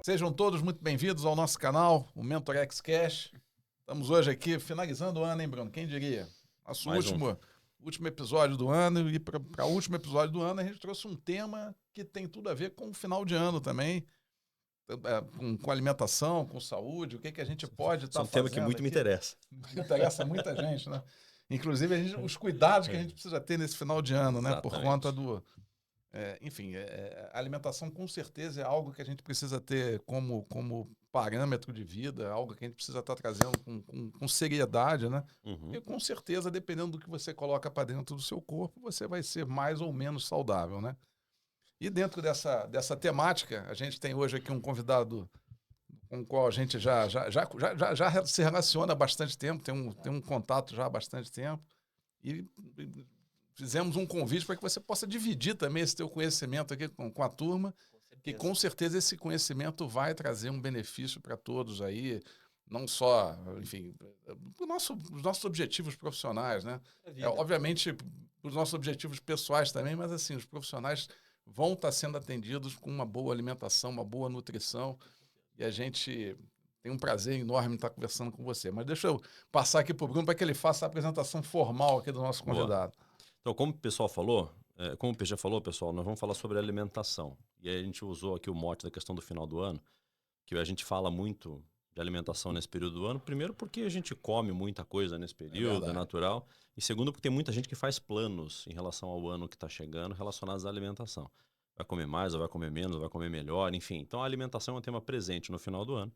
Sejam todos muito bem-vindos ao nosso canal, o MentorX Cash. Estamos hoje aqui finalizando o ano, hein, Bruno? Quem diria? Nosso último episódio do ano. E para o último episódio do ano, a gente trouxe um tema que tem tudo a ver com o final de ano também. Com alimentação, com saúde, o que a gente pode estar fazendo. É um tema que muito me interessa. Interessa muita gente, né? Inclusive, os cuidados que a gente precisa ter nesse final de ano, né? Por conta do... a alimentação com certeza é algo que a gente precisa ter como parâmetro de vida, algo que a gente precisa estar trazendo com seriedade, né? E com certeza, dependendo do que você coloca para dentro do seu corpo, você vai ser mais ou menos saudável, né? E dentro dessa temática, a gente tem hoje aqui um convidado com o qual a gente já se relaciona há bastante tempo, tem um contato já há bastante tempo. E fizemos um convite para que você possa dividir também esse teu conhecimento aqui com a turma, que com certeza esse conhecimento vai trazer um benefício para todos aí, não só, enfim, os nossos objetivos profissionais, né? Obviamente, os nossos objetivos pessoais também, mas assim, os profissionais vão estar sendo atendidos com uma boa alimentação, uma boa nutrição, e a gente tem um prazer enorme em estar conversando com você. Mas deixa eu passar aqui para o Bruno para que ele faça a apresentação formal aqui do nosso convidado. Boa. Então, como o pessoal falou, como o PG falou, pessoal, nós vamos falar sobre alimentação. E aí a gente usou aqui o mote da questão do final do ano, que a gente fala muito de alimentação nesse período do ano. Primeiro porque a gente come muita coisa nesse período, é natural. E segundo porque tem muita gente que faz planos em relação ao ano que está chegando relacionados à alimentação. Vai comer mais, ou vai comer menos, ou vai comer melhor, enfim. Então a alimentação é um tema presente no final do ano.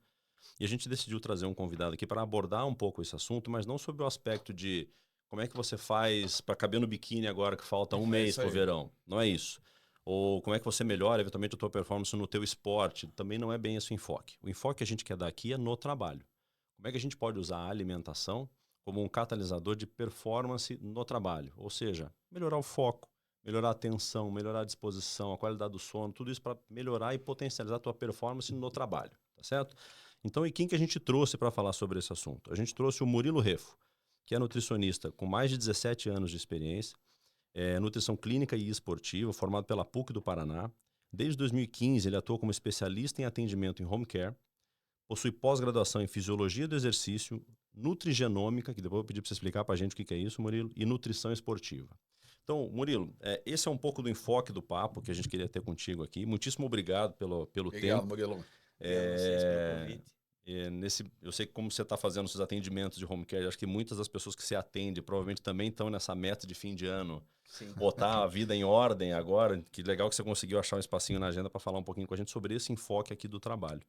E a gente decidiu trazer um convidado aqui para abordar um pouco esse assunto, mas não sobre o aspecto de como é que você faz para caber no biquíni agora que falta um mês para o verão. Não é isso. Ou como é que você melhora eventualmente a tua performance no teu esporte. Também não é bem esse o enfoque. O enfoque que a gente quer dar aqui é no trabalho. Como é que a gente pode usar a alimentação como um catalisador de performance no trabalho? Ou seja, melhorar o foco, melhorar a atenção, melhorar a disposição, a qualidade do sono, tudo isso para melhorar e potencializar a tua performance no trabalho, tá certo? Então, e quem que a gente trouxe para falar sobre esse assunto? A gente trouxe o Murilo Refo, que é nutricionista com mais de 17 anos de experiência, nutrição clínica e esportiva, formado pela PUC do Paraná. Desde 2015, ele atua como especialista em atendimento em home care, possui pós-graduação em fisiologia do exercício, nutrigenômica, que depois eu vou pedir para você explicar para a gente o que é isso, Murilo, e nutrição esportiva. Então, Murilo, esse é um pouco do enfoque do papo que a gente queria ter contigo aqui. Muitíssimo obrigado pelo tempo. Obrigado, Murilo. Obrigado a vocês pelo convite. Eu sei que como você está fazendo seus atendimentos de home care, acho que muitas das pessoas que você atende provavelmente também estão nessa meta de fim de ano. Sim. Botar a vida em ordem agora. Que legal que você conseguiu achar um espacinho na agenda para falar um pouquinho com a gente sobre esse enfoque aqui do trabalho.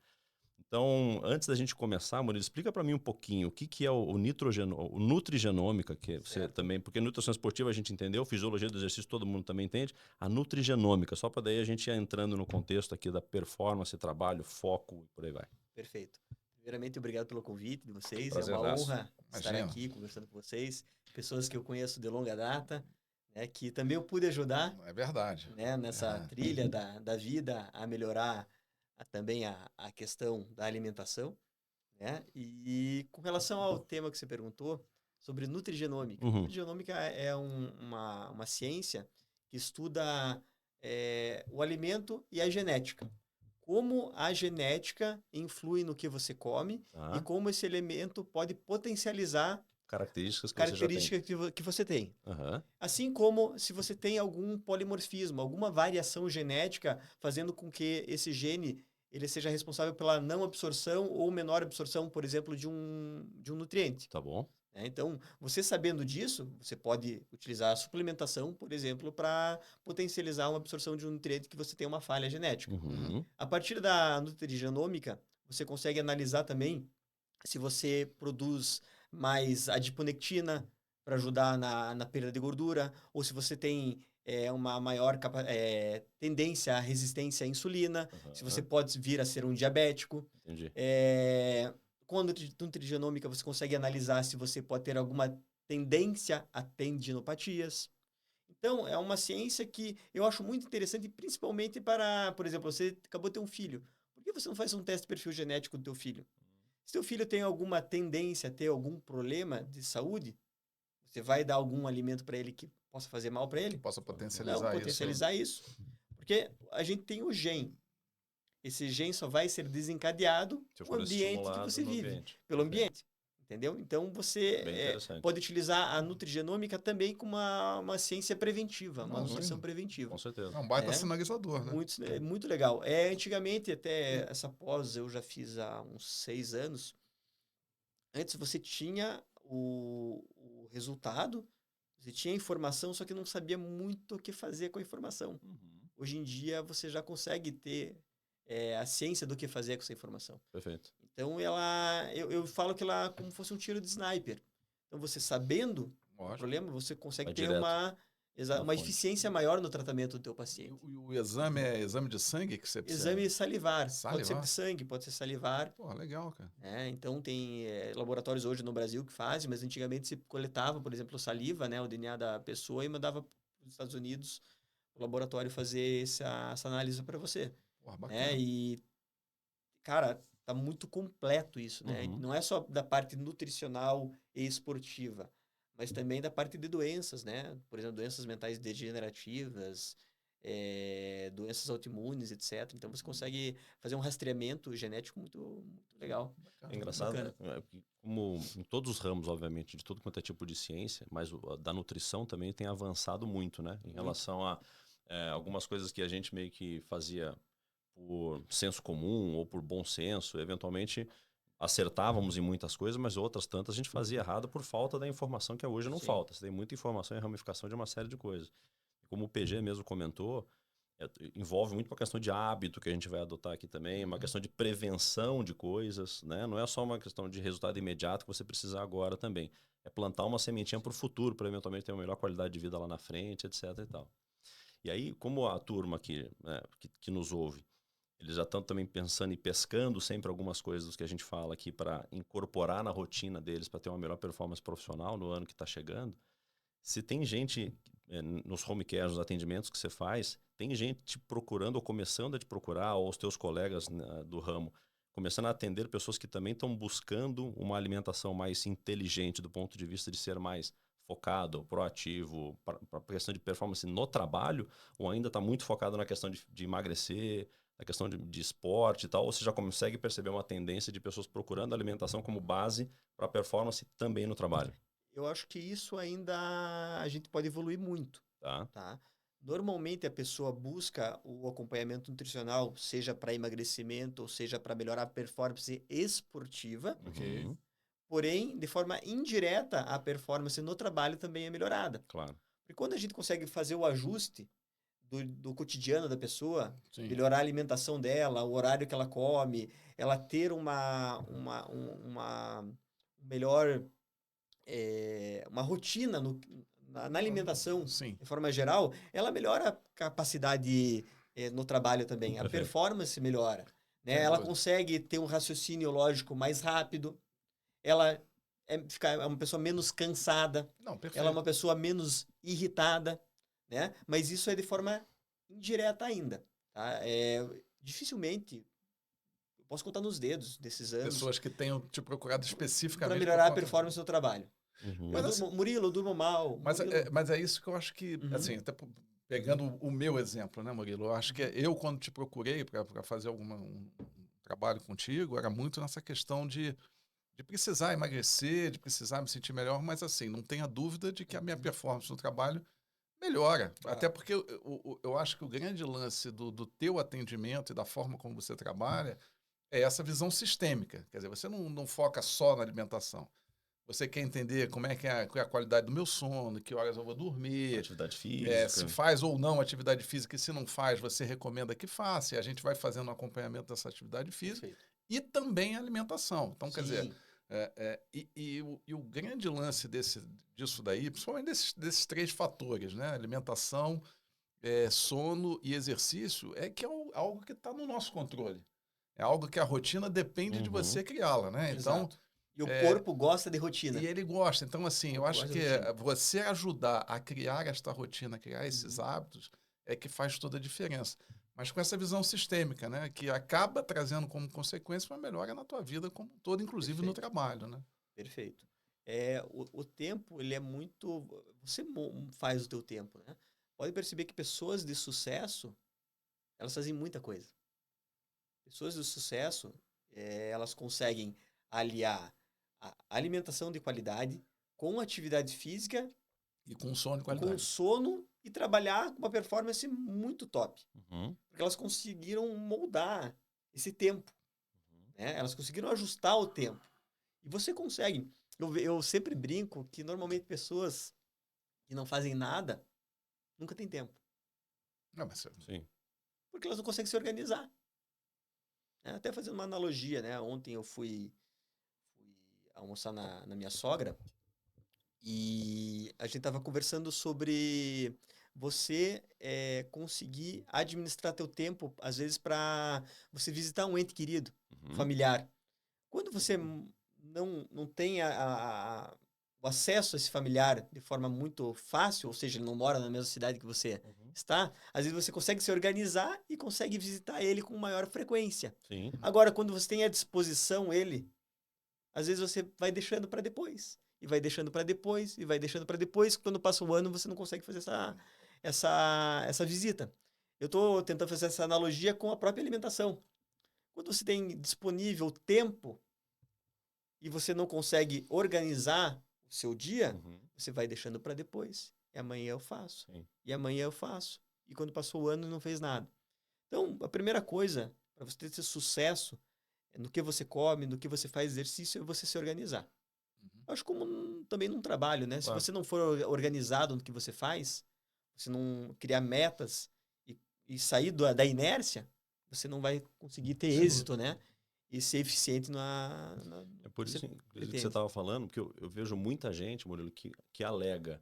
Então, antes da gente começar, Murilo, explica para mim um pouquinho o que é o nutrigenômica, que você também, porque nutrição esportiva a gente entendeu, fisiologia do exercício todo mundo também entende, a nutrigenômica, só para daí a gente ir entrando no contexto aqui da performance, trabalho, foco e por aí vai. Perfeito. Primeiramente, obrigado pelo convite de vocês. Prazerzaço. É uma honra estar aqui conversando com vocês, pessoas que eu conheço de longa data, né, que também eu pude ajudar. É verdade. Né, nessa trilha da vida a melhorar também a questão da alimentação, né? E com relação ao tema que você perguntou sobre nutrigenômica. Nutrigenômica é uma ciência que estuda o alimento e a genética. Como a genética influi no que você come e como esse elemento pode potencializar características que você tem. Assim como se você tem algum polimorfismo, alguma variação genética fazendo com que esse gene ele seja responsável pela não absorção ou menor absorção, por exemplo, de um nutriente. Tá bom. Então, você sabendo disso, você pode utilizar a suplementação, por exemplo, para potencializar uma absorção de um nutriente que você tem uma falha genética. A partir da nutrigenômica, você consegue analisar também se você produz mais adiponectina para ajudar na perda de gordura, ou se você tem uma maior tendência à resistência à insulina, se você pode vir a ser um diabético. Entendi. Com a nutrigenômica, você consegue analisar se você pode ter alguma tendência a tendinopatias. Então, é uma ciência que eu acho muito interessante, principalmente para, por exemplo, você acabou de ter um filho. Por que você não faz um teste de perfil genético do teu filho? Se teu filho tem alguma tendência a ter algum problema de saúde, você vai dar algum alimento para ele que possa fazer mal para ele? Que possa potencializar isso. Porque a gente tem o gene. esse gene só vai ser desencadeado no ambiente que você vive, pelo ambiente. Entendeu? Então, você pode utilizar a nutrigenômica também como uma ciência preventiva, uma nutrição preventiva. Com certeza. É um baita sinalizador, né? Muito legal. Antigamente, até essa pós eu já fiz há uns 6 anos. Antes você tinha o resultado, você tinha a informação, só que não sabia muito o que fazer com a informação. Hoje em dia, você já consegue ter a ciência do que fazer com essa informação. Perfeito. Então, eu falo que ela é como fosse um tiro de sniper. Então, você sabendo o problema, você consegue ter uma eficiência maior no tratamento do teu paciente. O exame é exame de sangue que você precisa? Exame salivar. Pode ser de sangue, pode ser salivar. Pô, legal, cara. Então, tem laboratórios hoje no Brasil que fazem, mas antigamente se coletava, por exemplo, saliva, né, o DNA da pessoa, e mandava para os Estados Unidos o laboratório fazer essa análise para você. Pô, bacana. E, cara, tá muito completo isso, né? Não é só da parte nutricional e esportiva, mas também da parte de doenças, né? Por exemplo, doenças mentais degenerativas, doenças autoimunes, etc. Então, você consegue fazer um rastreamento genético muito, muito legal. É engraçado, como em todos os ramos, obviamente, de todo quanto é tipo de ciência, mas da nutrição também tem avançado muito, né? Em relação a algumas coisas que a gente meio que fazia por senso comum ou por bom senso, eventualmente acertávamos em muitas coisas, mas outras tantas a gente fazia errado por falta da informação que hoje não falta. Você tem muita informação e ramificação de uma série de coisas. Como o PG mesmo comentou, envolve muito uma questão de hábito que a gente vai adotar aqui também, uma questão de prevenção de coisas, né? Não é só uma questão de resultado imediato que você precisa agora também. É plantar uma sementinha para o futuro, para eventualmente ter uma melhor qualidade de vida lá na frente, etc. e tal. E aí, como a turma aqui, né, que nos ouve, eles já estão também pensando e pescando sempre algumas coisas que a gente fala aqui para incorporar na rotina deles para ter uma melhor performance profissional no ano que está chegando. Se tem gente nos home care, nos atendimentos que você faz, tem gente te procurando ou começando a te procurar, ou os teus colegas do ramo, começando a atender pessoas que também estão buscando uma alimentação mais inteligente do ponto de vista de ser mais focado, proativo, para a questão de performance no trabalho, ou ainda está muito focado na questão de emagrecer, na questão de esporte e tal, ou você já consegue perceber uma tendência de pessoas procurando a alimentação como base para performance também no trabalho? Eu acho que isso ainda a gente pode evoluir muito. Tá? Normalmente a pessoa busca o acompanhamento nutricional, seja para emagrecimento, ou seja para melhorar a performance esportiva. Porém, de forma indireta, a performance no trabalho também é melhorada. Claro. Porque quando a gente consegue fazer o ajuste do cotidiano da pessoa, Sim. melhorar a alimentação dela, o horário que ela come, ela ter uma melhor uma rotina na alimentação, Sim. de forma geral, ela melhora a capacidade no trabalho também. A performance melhora. Né? Ela consegue ter um raciocínio lógico mais rápido. Ela é uma pessoa menos cansada. Ela é uma pessoa menos irritada. Né? Mas isso é de forma indireta ainda. Tá? Dificilmente, eu posso contar nos dedos desses anos. Pessoas que tenham te procurado especificamente para melhorar a performance do trabalho. Murilo, eu durmo mal. Mas é isso que eu acho que, assim, até pegando o meu exemplo, né, Murilo? Eu acho que eu, quando te procurei para fazer um trabalho contigo, era muito nessa questão de precisar emagrecer, de precisar me sentir melhor, mas assim, não tenha dúvida de que a minha performance no trabalho melhora. Até porque eu acho que o grande lance do teu atendimento e da forma como você trabalha é essa visão sistêmica. Quer dizer, você não foca só na alimentação. Você quer entender como é que é a qualidade do meu sono, que horas eu vou dormir. Atividade física. Se faz ou não atividade física, e se não faz, você recomenda que faça. E a gente vai fazendo um acompanhamento dessa atividade física. Perfeito. E também a alimentação. Então, quer dizer, o grande lance disso daí, principalmente desses 3 fatores, né? Alimentação, sono e exercício, é que é algo que está no nosso controle. É algo que a rotina depende de você criá-la, né? Então, e o corpo gosta de rotina. E ele gosta. Então, assim, eu acho que você ajudar a criar esta rotina, a criar esses hábitos, é que faz toda a diferença. Mas com essa visão sistêmica, né? Que acaba trazendo como consequência uma melhora na tua vida como um todo, inclusive no trabalho, né? Perfeito. O tempo, ele é muito... Você faz o teu tempo, né? Pode perceber que pessoas de sucesso, elas fazem muita coisa. pessoas de sucesso, elas conseguem aliar a alimentação de qualidade com atividade física E com sono de qualidade. com sono e trabalhar com uma performance muito top. Uhum. Porque elas conseguiram moldar esse tempo. Né? Elas conseguiram ajustar o tempo. E você consegue. Eu sempre brinco que normalmente pessoas que não fazem nada nunca têm tempo. Não, mas Sim. Porque elas não conseguem se organizar. Até fazendo uma analogia, né? Ontem eu fui almoçar na minha sogra e a gente estava conversando sobre você conseguir administrar teu tempo, às vezes, para você visitar um ente querido, Uhum. familiar. Quando você não tem o acesso a esse familiar de forma muito fácil, ou seja, ele não mora na mesma cidade que você está, às vezes você consegue se organizar e consegue visitar ele com maior frequência. Sim. Agora, quando você tem à disposição ele, às vezes você vai deixando para depois. E vai deixando para depois, e vai deixando para depois. Quando passa o ano, você não consegue fazer essa visita. Eu estou tentando fazer essa analogia com a própria alimentação. Quando você tem disponível tempo e você não consegue organizar o seu dia, você vai deixando para depois. E amanhã eu faço. Sim. E amanhã eu faço. E quando passou o ano, não fez nada. Então, a primeira coisa para você ter sucesso no que você come, no que você faz exercício, é você se organizar. Acho como também num trabalho, né? Claro. Se você não for organizado no que você faz, você não criar metas e sair da inércia, você não vai conseguir ter êxito, né? E ser eficiente É por isso que você estava falando, porque eu vejo muita gente, Murilo, que alega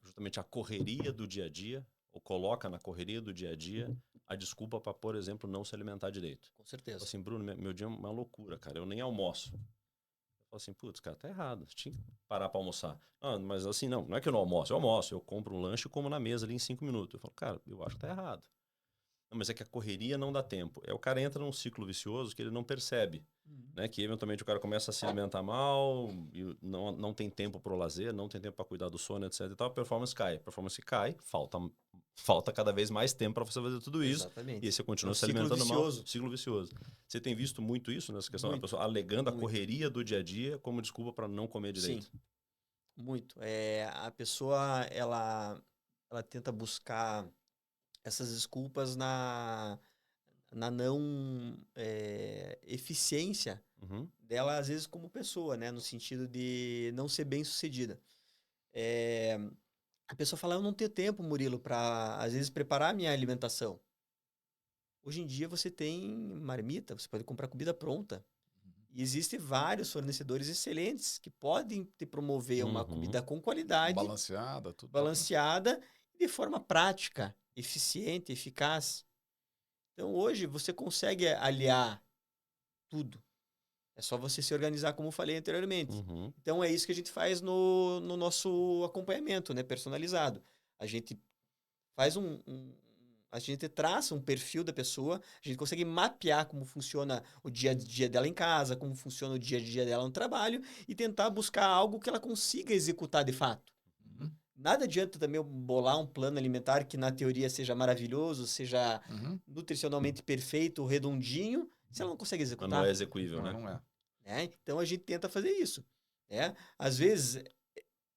justamente a correria do dia a dia, ou coloca na correria do dia a dia a desculpa para, por exemplo, não se alimentar direito. Com certeza. Assim, Bruno, meu dia é uma loucura, cara. Eu nem almoço. Eu falo assim, putz, cara, tá errado. Você tinha que parar para almoçar. Mas assim, não é que eu não almoço. Eu almoço, eu compro um lanche e como na mesa ali em 5 minutos. Eu falo, cara, eu acho que tá errado. Não, mas é que a correria não dá tempo. O cara entra num ciclo vicioso que ele não percebe. Né? Que eventualmente o cara começa a se alimentar mal, e não tem tempo para o lazer, não tem tempo para cuidar do sono, etc. E tal, a performance cai. A performance cai, falta cada vez mais tempo para você fazer tudo isso. Exatamente. E aí você continua se alimentando mal. Ciclo vicioso. Você tem visto muito isso nessa questão da pessoa alegando a correria do dia a dia como desculpa para não comer direito? Sim, muito. A pessoa, ela tenta buscar essas desculpas na não eficiência dela, às vezes, como pessoa, né? No sentido de não ser bem-sucedida. A pessoa fala, eu não tenho tempo, Murilo, para, às vezes, preparar a minha alimentação. Hoje em dia, você tem marmita, você pode comprar comida pronta. E existem vários fornecedores excelentes que podem te promover uma comida com qualidade. Balanceada, tudo. Balanceada e de forma prática, eficiente, eficaz. Então, hoje, você consegue aliar tudo. É só você se organizar, como eu falei anteriormente. Então, é isso que a gente faz no nosso acompanhamento, né? Personalizado. A gente faz a gente traça um perfil da pessoa, a gente consegue mapear como funciona o dia a dia dela em casa, como funciona o dia a dia dela no trabalho e tentar buscar algo que ela consiga executar de fato. Nada adianta também eu bolar um plano alimentar que na teoria seja maravilhoso, seja nutricionalmente perfeito, redondinho, se ela não consegue executar. Mas não é execuível, né? Não é. Então a gente tenta fazer isso. Às vezes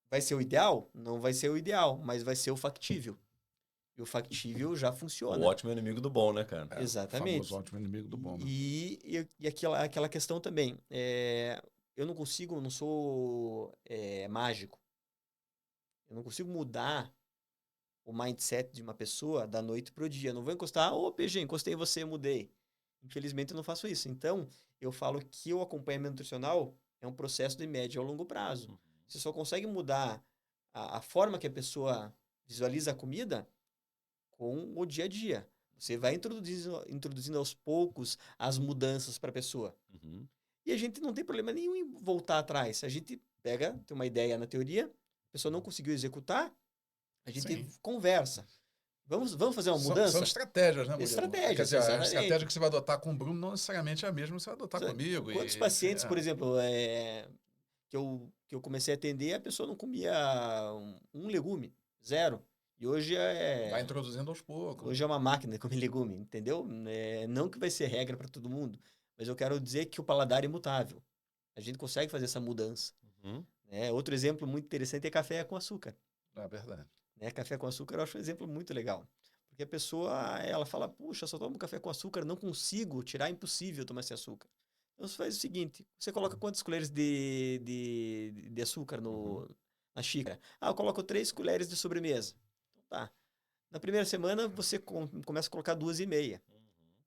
vai ser o ideal? Não vai ser o ideal, mas vai ser o factível. E o factível já funciona. O ótimo é inimigo do bom, né, cara? Exatamente. O famoso ótimo inimigo do bom. Né? E aquela questão também. Eu não consigo, não sou mágico. Eu não consigo mudar o mindset de uma pessoa da noite pro dia. Eu não vou encostar, PG, encostei em você, mudei. Infelizmente eu não faço isso. Então, eu falo que o acompanhamento nutricional é um processo de médio a longo prazo. Você só consegue mudar a forma que a pessoa visualiza a comida com o dia a dia. Você vai introduzindo aos poucos as mudanças para a pessoa. E a gente não tem problema nenhum em voltar atrás. A gente tem uma ideia na teoria, a pessoa não conseguiu executar, a gente conversa. Vamos fazer uma mudança? São estratégias, né, Murilo? Estratégias, quer dizer, a estratégia que você vai adotar com o Bruno não necessariamente é a mesma que você vai adotar comigo. Quantos pacientes, por exemplo, que eu comecei a atender, a pessoa não comia um legume, 0. E hoje Vai introduzindo aos poucos. Hoje é uma máquina de comer legume, entendeu? Não que vai ser regra para todo mundo, mas eu quero dizer que o paladar é imutável. A gente consegue fazer essa mudança. Né? Outro exemplo muito interessante é café com açúcar. É verdade. Né? Café com açúcar eu acho um exemplo muito legal. Porque a pessoa, ela fala, puxa, só tomo café com açúcar, não consigo tirar, é impossível tomar esse açúcar. Então você faz o seguinte, você coloca quantas colheres de açúcar na xícara? Ah, eu coloco 3 colheres de sobremesa. Então tá. Na primeira semana você começa a colocar 2,5.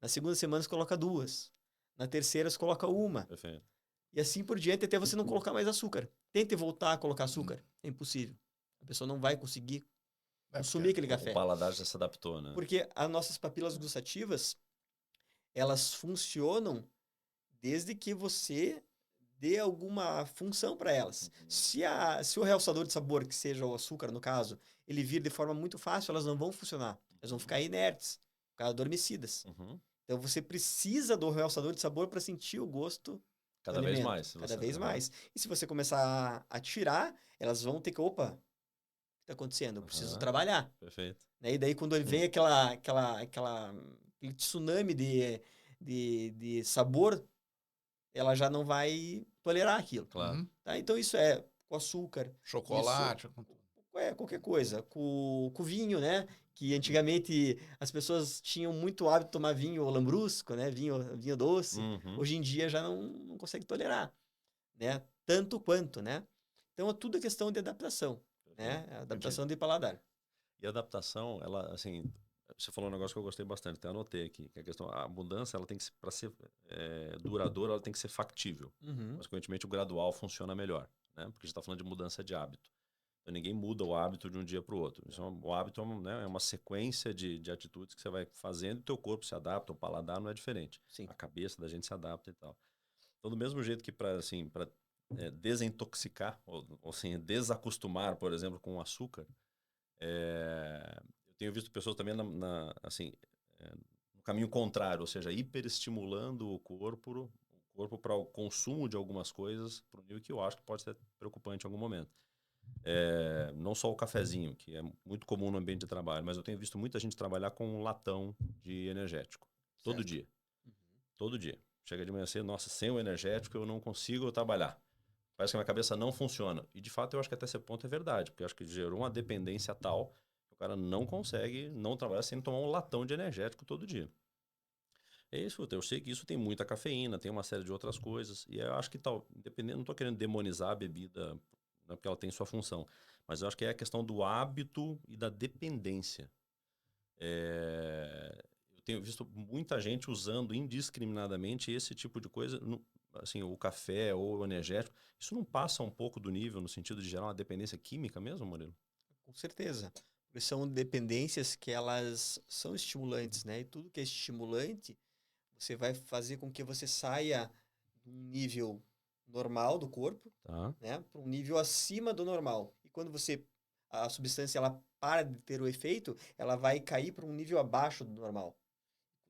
Na segunda semana você coloca 2. Na terceira você coloca 1. Perfeito. E assim por diante até você não colocar mais açúcar. Tente voltar a colocar açúcar. É impossível. A pessoa não vai conseguir consumir aquele café. O paladar já se adaptou, né? Porque as nossas papilas gustativas, elas funcionam desde que você dê alguma função para elas. Se o realçador de sabor, que seja o açúcar no caso, ele vir de forma muito fácil, elas não vão funcionar. Elas vão ficar inertes, ficar adormecidas. Então você precisa do realçador de sabor para sentir o gosto cada vez mais. Cada vez mais. E se você começar a tirar, elas vão ter que, opa, o que está acontecendo? Eu preciso trabalhar. Perfeito. E daí quando vem aquele tsunami de sabor, ela já não vai tolerar aquilo. Claro. Tá? Então isso é com açúcar. Chocolate. Qualquer coisa. Com vinho, né? Que antigamente as pessoas tinham muito hábito de tomar vinho lambrusco, né? Vinho doce. Hoje em dia já não consegue tolerar, né? Tanto quanto, né? Então tudo é questão de adaptação, né? Adaptação de paladar. E a adaptação, ela, assim, você falou um negócio que eu gostei bastante, até anotei aqui, que a mudança, ela tem que, para ser duradoura, ela tem que ser factível. Consequentemente, o gradual funciona melhor, né? Porque a gente está falando de mudança de hábito. Então, ninguém muda o hábito de um dia para o outro. O hábito é uma sequência de atitudes que você vai fazendo e o teu corpo se adapta, o paladar não é diferente. Sim. A cabeça da gente se adapta e tal. Então, do mesmo jeito que para desintoxicar, ou assim, desacostumar, por exemplo, com o açúcar, eu tenho visto pessoas também no caminho contrário, ou seja, hiperestimulando o corpo para o consumo de algumas coisas, para um nível que eu acho que pode ser preocupante em algum momento. Não só o cafezinho, que é muito comum no ambiente de trabalho, mas eu tenho visto muita gente trabalhar com um latão de energético. Todo dia. Todo dia. Chega de manhã cedo, nossa, sem o energético eu não consigo trabalhar. Parece que a minha cabeça não funciona. E de fato eu acho que até esse ponto é verdade, porque eu acho que gerou uma dependência tal que o cara não consegue não trabalhar sem tomar um latão de energético todo dia. É isso, eu sei que isso tem muita cafeína, tem uma série de outras coisas, e eu acho que independente, não estou querendo demonizar a bebida, porque ela tem sua função, mas eu acho que é a questão do hábito e da dependência. Eu tenho visto muita gente usando indiscriminadamente esse tipo de coisa, assim, o café ou o energético. Isso não passa um pouco do nível no sentido de gerar uma dependência química mesmo, Murilo? Com certeza. Porque são dependências que elas são estimulantes, né? E tudo que é estimulante, você vai fazer com que você saia de um nível normal do corpo, né, para um nível acima do normal. E quando a substância ela para de ter o efeito, ela vai cair para um nível abaixo do normal.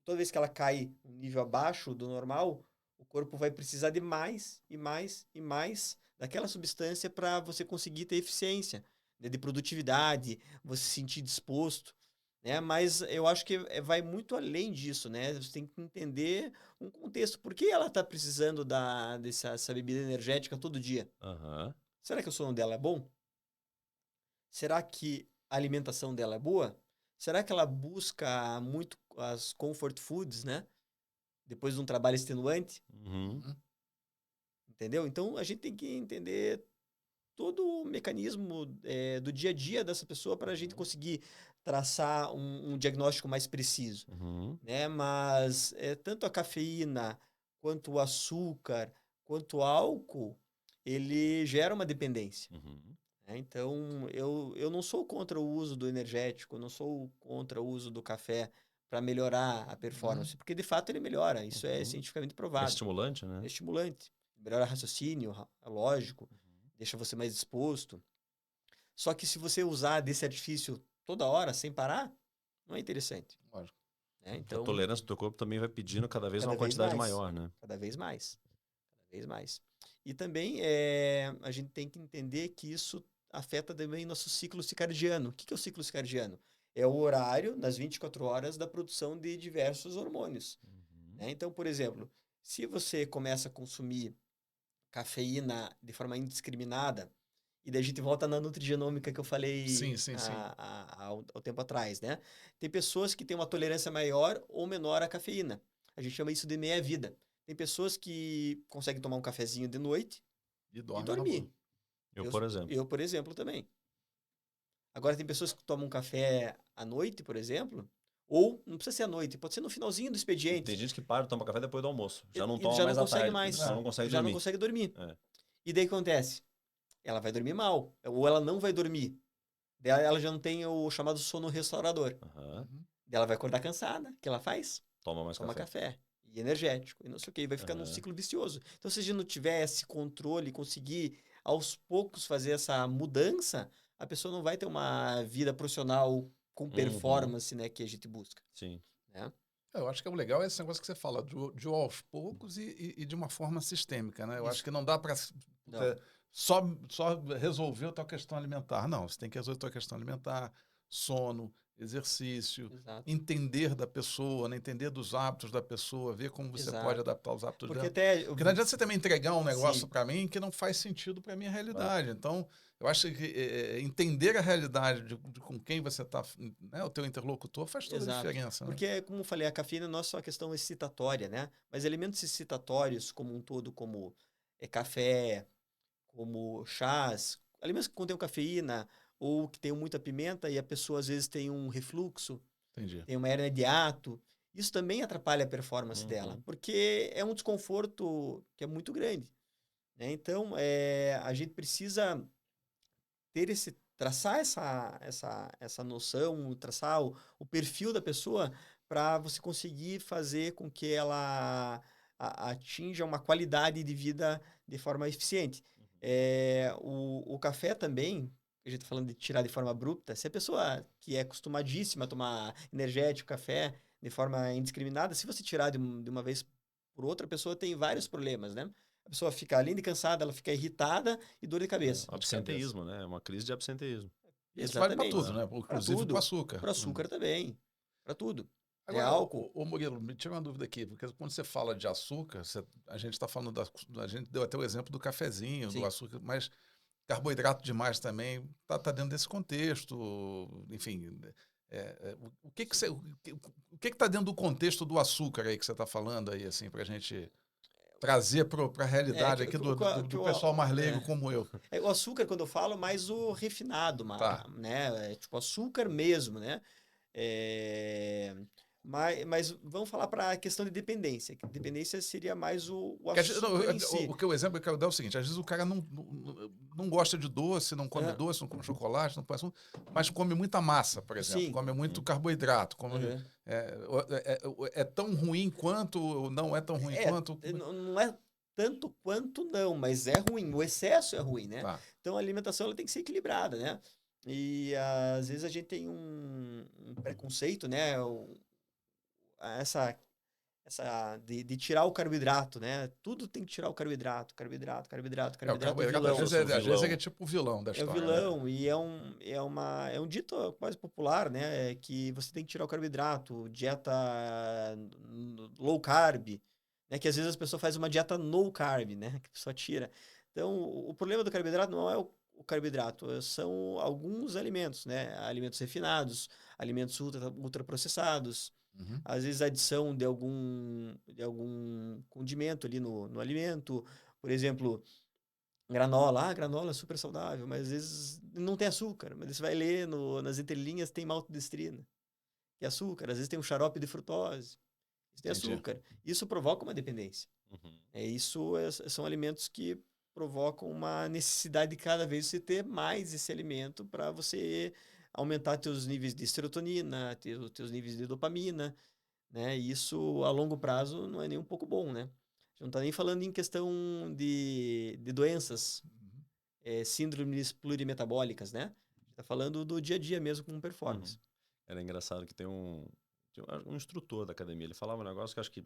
Toda vez que ela cai um nível abaixo do normal, o corpo vai precisar de mais e mais e mais daquela substância para você conseguir ter eficiência, né, de produtividade, você se sentir disposto. Né? Mas eu acho que vai muito além disso, né? Você tem que entender um contexto. Por que ela está precisando dessa bebida energética todo dia? Será que o sono dela é bom? Será que a alimentação dela é boa? Será que ela busca muito as comfort foods, né? Depois de um trabalho extenuante? Entendeu? Então, a gente tem que entender todo o mecanismo do dia a dia dessa pessoa para a gente conseguir traçar um diagnóstico mais preciso. Né? Mas tanto a cafeína, quanto o açúcar, quanto o álcool, ele gera uma dependência. Né? Então, eu não sou contra o uso do energético, não sou contra o uso do café para melhorar a performance, porque de fato ele melhora, isso é cientificamente provado. É estimulante, né? É estimulante. Melhora o raciocínio, lógico, deixa você mais disposto. Só que se você usar desse artifício toda hora, sem parar, não é interessante. Lógico. Né? Então, a tolerância do teu corpo também vai pedindo cada vez uma quantidade maior, né? Cada vez mais. Cada vez mais. E também a gente tem que entender que isso afeta também nosso ciclo circadiano. O que é o ciclo circadiano? É o horário, nas 24 horas, da produção de diversos hormônios. Né? Então, por exemplo, se você começa a consumir cafeína de forma indiscriminada, e daí a gente volta na nutrigenômica que eu falei Sim. ao tempo atrás, né? Tem pessoas que têm uma tolerância maior ou menor à cafeína. A gente chama isso de meia-vida. Tem pessoas que conseguem tomar um cafezinho de noite E e dorme dormir. Por exemplo. Eu, por exemplo, também. Agora, tem pessoas que tomam um café à noite, por exemplo, ou não precisa ser à noite, pode ser no finalzinho do expediente. Tem gente que para de tomar café depois do almoço. Já não Ele toma já mais não à consegue tarde. mais. Já não consegue Já dormir. não consegue dormir. É. E daí o que acontece? Ela vai dormir mal, ou ela não vai dormir. Daí ela já não tem o chamado sono restaurador. Aham. Daí ela vai acordar cansada. O que ela faz? Toma mais Toma café. café. E energético. E não sei o que. E vai ficar num ciclo vicioso. Então, se a gente não tiver esse controle, conseguir aos poucos fazer essa mudança, a pessoa não vai ter uma vida profissional com performance, né, que a gente busca. Sim. Né? Eu acho que o legal é esse negócio que você fala, de aos poucos e de uma forma sistêmica, né? Eu Isso. acho que não dá para Não. só resolver a tua questão alimentar. Não, você tem que resolver a tua questão alimentar, sono, exercício, Exato. entender da pessoa, né? Entender dos hábitos da pessoa, ver como você Exato. pode adaptar os hábitos Porque dela. até... Porque não adianta você também entregar um negócio Sim. para mim que não faz sentido para a minha realidade. Então, eu acho que entender a realidade de com quem você está, né, o teu interlocutor, faz toda a Exato. diferença. Né? Porque, como eu falei, a cafeína não é só uma questão excitatória, né? Mas elementos excitatórios como um todo, como café, como chás, alimentos que contêm cafeína ou que tenham muita pimenta e a pessoa às vezes tem um refluxo, Entendi. tem uma hernia de hiato, isso também atrapalha a performance dela, porque é um desconforto que é muito grande. Né? Então, a gente precisa traçar essa noção, traçar o perfil da pessoa para você conseguir fazer com que ela atinja uma qualidade de vida de forma eficiente. O café também, a gente está falando de tirar de forma abrupta, se a pessoa que é acostumadíssima a tomar energético, café, de forma indiscriminada, se você tirar de uma vez por outra, a pessoa tem vários problemas, né? A pessoa fica, além de cansada, ela fica irritada e dor de cabeça. Absenteísmo, né? É uma crise de absenteísmo. Isso vale para Exatamente. tudo, né? Inclusive para açúcar. Para açúcar também. Para tudo. Agora, álcool. ô Murilo, me tira uma dúvida aqui, porque quando você fala de açúcar, a gente está falando a gente deu até o exemplo do cafezinho, Sim. do açúcar, mas carboidrato demais também tá dentro desse contexto, enfim. O que está dentro do contexto do açúcar aí que você está falando aí, assim, para a gente trazer para a realidade aqui do pessoal mais leigo como eu? O açúcar, quando eu falo, mais o refinado, Tá. né? Tipo açúcar mesmo, né? Mas vamos falar para a questão de dependência. Dependência seria mais o açúcar em si. O exemplo que eu quero dar é o seguinte, às vezes o cara não gosta de doce, não come doce, não come chocolate, não come, mas come muita massa, por exemplo. Sim. Come muito carboidrato. É tão ruim quanto, não é tão ruim quanto... Não é tanto quanto não, mas é ruim. O excesso é ruim, né? Tá. Então a alimentação ela tem que ser equilibrada, né? E às vezes a gente tem um preconceito, né? De tirar o carboidrato, né? Tudo tem que tirar o carboidrato. Carboidrato é vilão. Às vezes é tipo o vilão da história. É o vilão, né? E é um dito quase popular, né? Que você tem que tirar o carboidrato, dieta low carb, né? Que às vezes as pessoas fazem uma dieta no carb, né? Que a pessoa tira. Então, o problema do carboidrato não é o carboidrato, são alguns alimentos, né? Alimentos refinados, alimentos ultraprocessados. Uhum. Às vezes a adição de algum condimento ali no alimento. Por exemplo, granola. Granola é super saudável, mas às vezes não tem açúcar. Mas você vai ler nas entrelinhas, tem maltodextrina, que é açúcar. Às vezes tem um xarope de frutose, tem açúcar. Isso provoca uma dependência. São alimentos que provocam uma necessidade de cada vez você ter mais esse alimento para você aumentar teus níveis de serotonina, teus níveis de dopamina, né? E isso, a longo prazo, não é nem um pouco bom, né? A gente não está nem falando em questão de doenças, síndromes plurimetabólicas, né? A gente está falando do dia a dia mesmo com performance. Era engraçado que tinha um instrutor da academia, ele falava um negócio que acho que,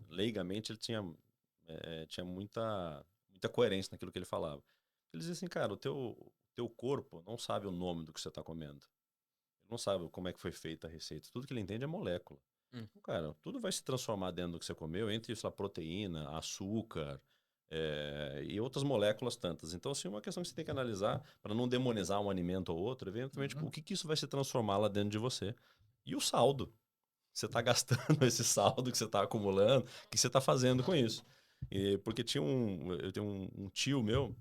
leigamente, ele tinha muita coerência naquilo que ele falava. Ele dizia assim, cara, o teu teu corpo não sabe o nome do que você está comendo. Ele não sabe como é que foi feita a receita. Tudo que ele entende é molécula. Cara, tudo vai se transformar dentro do que você comeu, entre isso a proteína, açúcar e outras moléculas tantas. Então, assim, é uma questão que você tem que analisar para não demonizar um alimento ou outro, eventualmente, o que isso vai se transformar lá dentro de você. E o saldo. Você está gastando esse saldo que você está acumulando, o que você está fazendo com isso. Porque eu tenho um tio meu,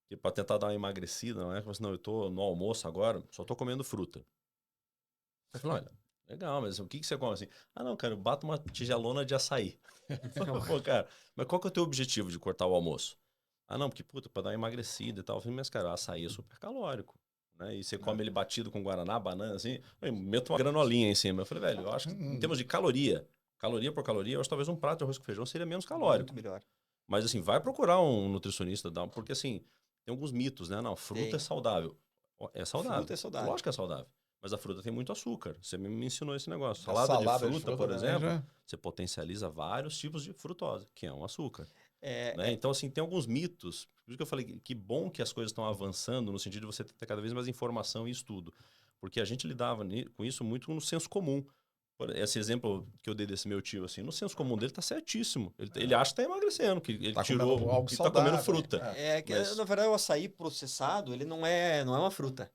que para tentar dar uma emagrecida, não é? Falou assim, não, eu tô no almoço agora, só tô comendo fruta. Eu falei, olha, legal, mas o que você come assim? Ah, não, cara, eu bato uma tigelona de açaí. Pô, cara, mas qual que é o teu objetivo de cortar o almoço? Ah, não, porque, puta, pra dar uma emagrecida e tal. Eu falei, mas, cara, açaí é super calórico. Né? E você come ele batido com guaraná, banana, assim, eu meto uma granolinha em cima. Eu falei, velho, eu acho que em termos de caloria por caloria, eu acho que talvez um prato de arroz com feijão seria menos calórico. Muito melhor. Mas, assim, vai procurar um nutricionista, porque, assim, tem alguns mitos, né? Não, fruta é saudável. É saudável. Fruta é saudável. Lógico que é saudável. Mas a fruta tem muito açúcar. Você me ensinou esse negócio. Salada de fruta, por exemplo, já... você potencializa vários tipos de frutose, que é um açúcar. Né? Então, assim, tem alguns mitos. Por isso que eu falei que bom que as coisas estão avançando no sentido de você ter cada vez mais informação e estudo. Porque a gente lidava com isso muito no senso comum. Esse exemplo que eu dei desse meu tio, assim, no senso comum dele tá certíssimo. Ele acha que tá emagrecendo, que ele tirou algo que saudável, tá comendo fruta. Na verdade, o açaí processado, ele não é uma fruta.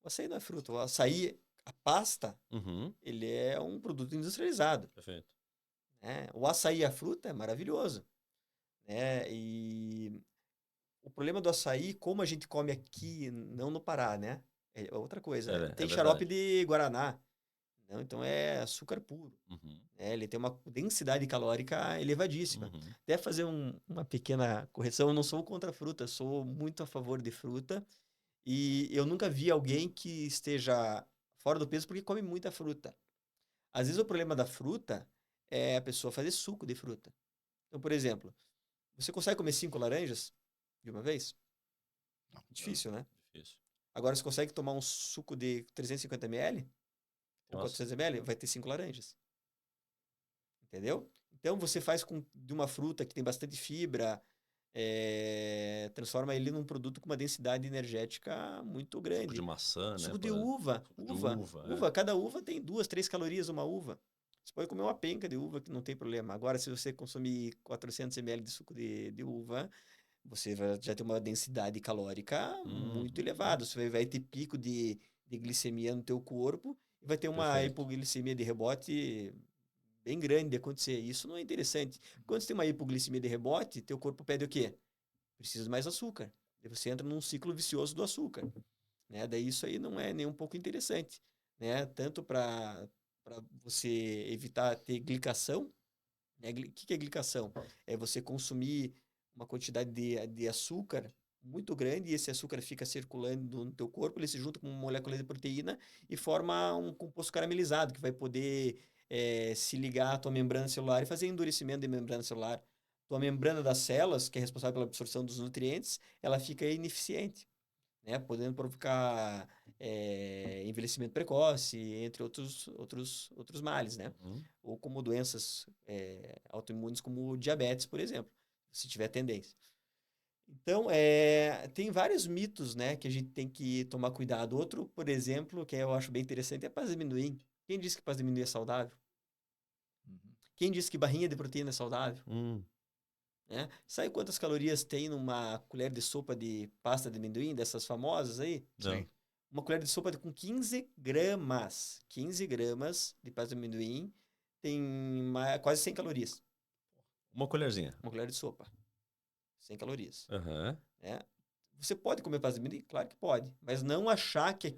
O açaí não é fruta. O açaí, a pasta, ele é um produto industrializado. Perfeito. O açaí, a fruta, é maravilhoso. E o problema do açaí, como a gente come aqui, não no Pará, né? É outra coisa. Tem xarope de guaraná. Não, então é açúcar puro. Ele tem uma densidade calórica elevadíssima. Até fazer uma pequena correção, eu não sou contra a fruta, sou muito a favor de fruta. E eu nunca vi alguém que esteja fora do peso porque come muita fruta. Às vezes o problema da fruta é a pessoa fazer suco de fruta. Então, por exemplo, você consegue comer 5 laranjas de uma vez? Não, difícil, né? Difícil. Agora, você consegue tomar um suco de 350 ml? Ou 400 ml? Vai ter 5 laranjas. Entendeu? Então, você faz de uma fruta que tem bastante fibra, transforma ele num produto com uma densidade energética muito grande. Suco de maçã, suco né? de uva. Uva. Cada uva tem 2, 3 calorias uma uva. Você pode comer uma penca de uva que não tem problema. Agora, se você consumir 400 ml de suco de uva, você já tem uma densidade calórica muito elevada. Você vai ter pico de glicemia no teu corpo e vai ter uma hipoglicemia de rebote bem grande de acontecer. Isso não é interessante. Quando você tem uma hipoglicemia de rebote, teu corpo pede o quê? Precisa de mais açúcar. Daí você entra num ciclo vicioso do açúcar. Né? Daí isso aí não é nem um pouco interessante. Né? Tanto para você evitar ter glicação. Né? O que é glicação? É você consumir uma quantidade de açúcar muito grande e esse açúcar fica circulando no teu corpo, ele se junta com uma molécula de proteína e forma um composto caramelizado que vai poder se ligar à tua membrana celular e fazer endurecimento de membrana celular. Tua membrana das células, que é responsável pela absorção dos nutrientes, ela fica ineficiente, né? Podendo provocar envelhecimento precoce, entre outros males, né? Ou como doenças autoimunes como diabetes, por exemplo, se tiver tendência. Então, tem vários mitos, né, que a gente tem que tomar cuidado. Outro, por exemplo, que eu acho bem interessante, é a pasta de amendoim. Quem disse que pasta de amendoim é saudável? Quem disse que barrinha de proteína é saudável? Né? Sabe quantas calorias tem numa colher de sopa de pasta de amendoim, dessas famosas aí? Sim. Uma colher de sopa com 15 gramas. 15 gramas de pasta de amendoim tem quase 100 calorias. Uma colherzinha. Uma colher de sopa. 100 calorias. Né? Você pode comer pasta de amendoim? Claro que pode. Mas não achar que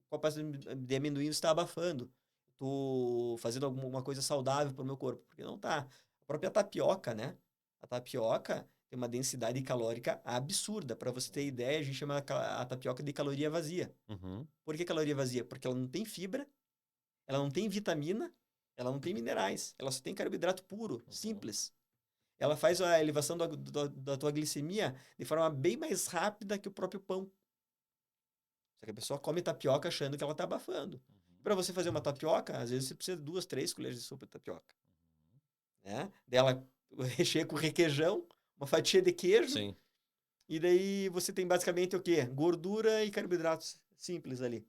com a pasta de amendoim você está abafando. Estou fazendo alguma coisa saudável para o meu corpo. Porque não tá. A própria tapioca, né? A tapioca tem uma densidade calórica absurda. Para você ter ideia, a gente chama a tapioca de caloria vazia. Por que caloria vazia? Porque ela não tem fibra, ela não tem vitamina, ela não tem minerais. Ela só tem carboidrato puro, simples. Ela faz a elevação da tua glicemia de forma bem mais rápida que o próprio pão. Só que a pessoa come tapioca achando que ela está abafando. Para você fazer uma tapioca, às vezes você precisa de 2, 3 colheres de sopa de tapioca. Né? Dela recheia com requeijão, uma fatia de queijo. Sim. E daí você tem basicamente o quê? Gordura e carboidratos simples ali.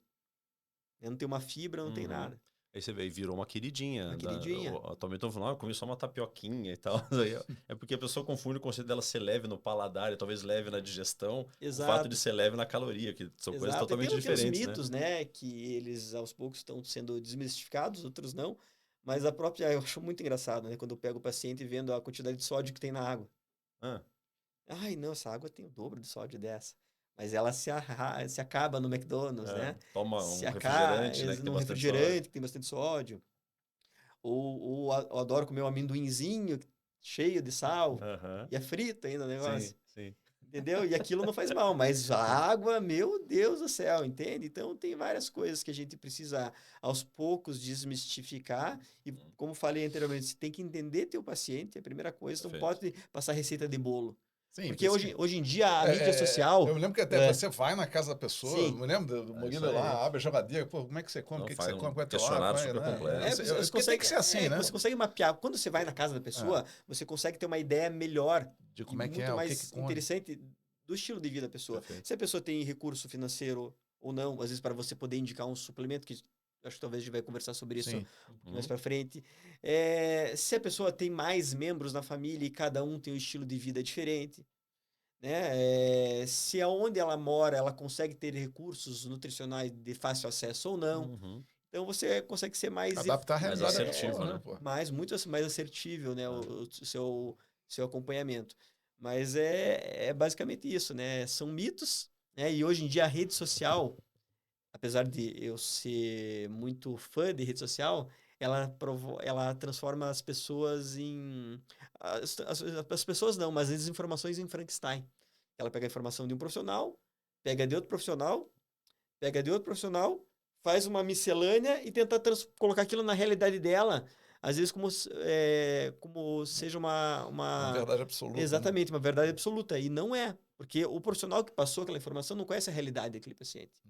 Não tem uma fibra, não tem nada. Aí você vê, virou uma queridinha. Uma queridinha. Atualmente estão falando, eu comi só uma tapioquinha e tal. Aí é porque a pessoa confunde o conceito dela ser leve no paladar e talvez leve na digestão. Exato. O fato de ser leve na caloria, que são coisas totalmente diferentes, tem os mitos, né? Que eles aos poucos estão sendo desmistificados, outros não. Mas a própria, eu acho muito engraçado, né? Quando eu pego o paciente vendo a quantidade de sódio que tem na água. Ai, não, essa água tem o dobro de sódio dessa. Mas ela se acaba no McDonald's, né? Toma se um refrigerante, né? Que refrigerante que tem bastante sódio. Ou eu adoro comer um amendoinzinho cheio de sal. E é frito ainda o negócio. Sim. Entendeu? E aquilo não faz mal, mas a água, meu Deus do céu, entende? Então tem várias coisas que a gente precisa aos poucos desmistificar e como falei anteriormente, você tem que entender teu paciente, é a primeira coisa, não pode passar receita de bolo. Sim, porque hoje em dia a mídia social... Eu me lembro que até você vai na casa da pessoa, eu me lembro do Murilo lá, abre a geladeira, pô, como é que você come, o que você come, qual é teu hábito? Tem que ser assim, né? Você consegue mapear, quando você vai na casa da pessoa, você consegue ter uma ideia melhor, de como é que muito mais interessante do estilo de vida da pessoa. Perfeito. Se a pessoa tem recurso financeiro ou não, às vezes para você poder indicar um suplemento, que acho que talvez a gente vai conversar sobre isso mais para frente. Se a pessoa tem mais membros na família e cada um tem um estilo de vida diferente, né? Se aonde ela mora ela consegue ter recursos nutricionais de fácil acesso ou não. Então você consegue ser mais adaptar a realidade, mais assertivo, né? Muito mais assertível, né? O seu acompanhamento. Mas é basicamente isso, né? São mitos, né? E hoje em dia a rede social, apesar de eu ser muito fã de rede social, ela transforma as pessoas em... As pessoas não, mas as informações em Frankenstein. Ela pega a informação de um profissional, pega de outro profissional, pega de outro profissional, faz uma miscelânea e tenta colocar aquilo na realidade dela, às vezes como seja uma verdade absoluta. Exatamente, uma verdade absoluta. E não é, porque o profissional que passou aquela informação não conhece a realidade daquele paciente.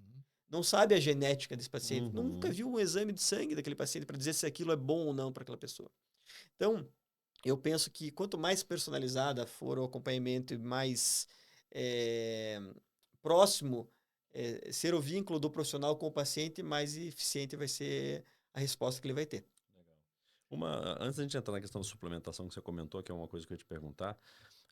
Não sabe a genética desse paciente, nunca viu um exame de sangue daquele paciente para dizer se aquilo é bom ou não para aquela pessoa. Então, eu penso que quanto mais personalizada for o acompanhamento e mais próximo ser o vínculo do profissional com o paciente, mais eficiente vai ser a resposta que ele vai ter. Legal. Antes da gente entrar na questão da suplementação que você comentou, que é uma coisa que eu ia te perguntar,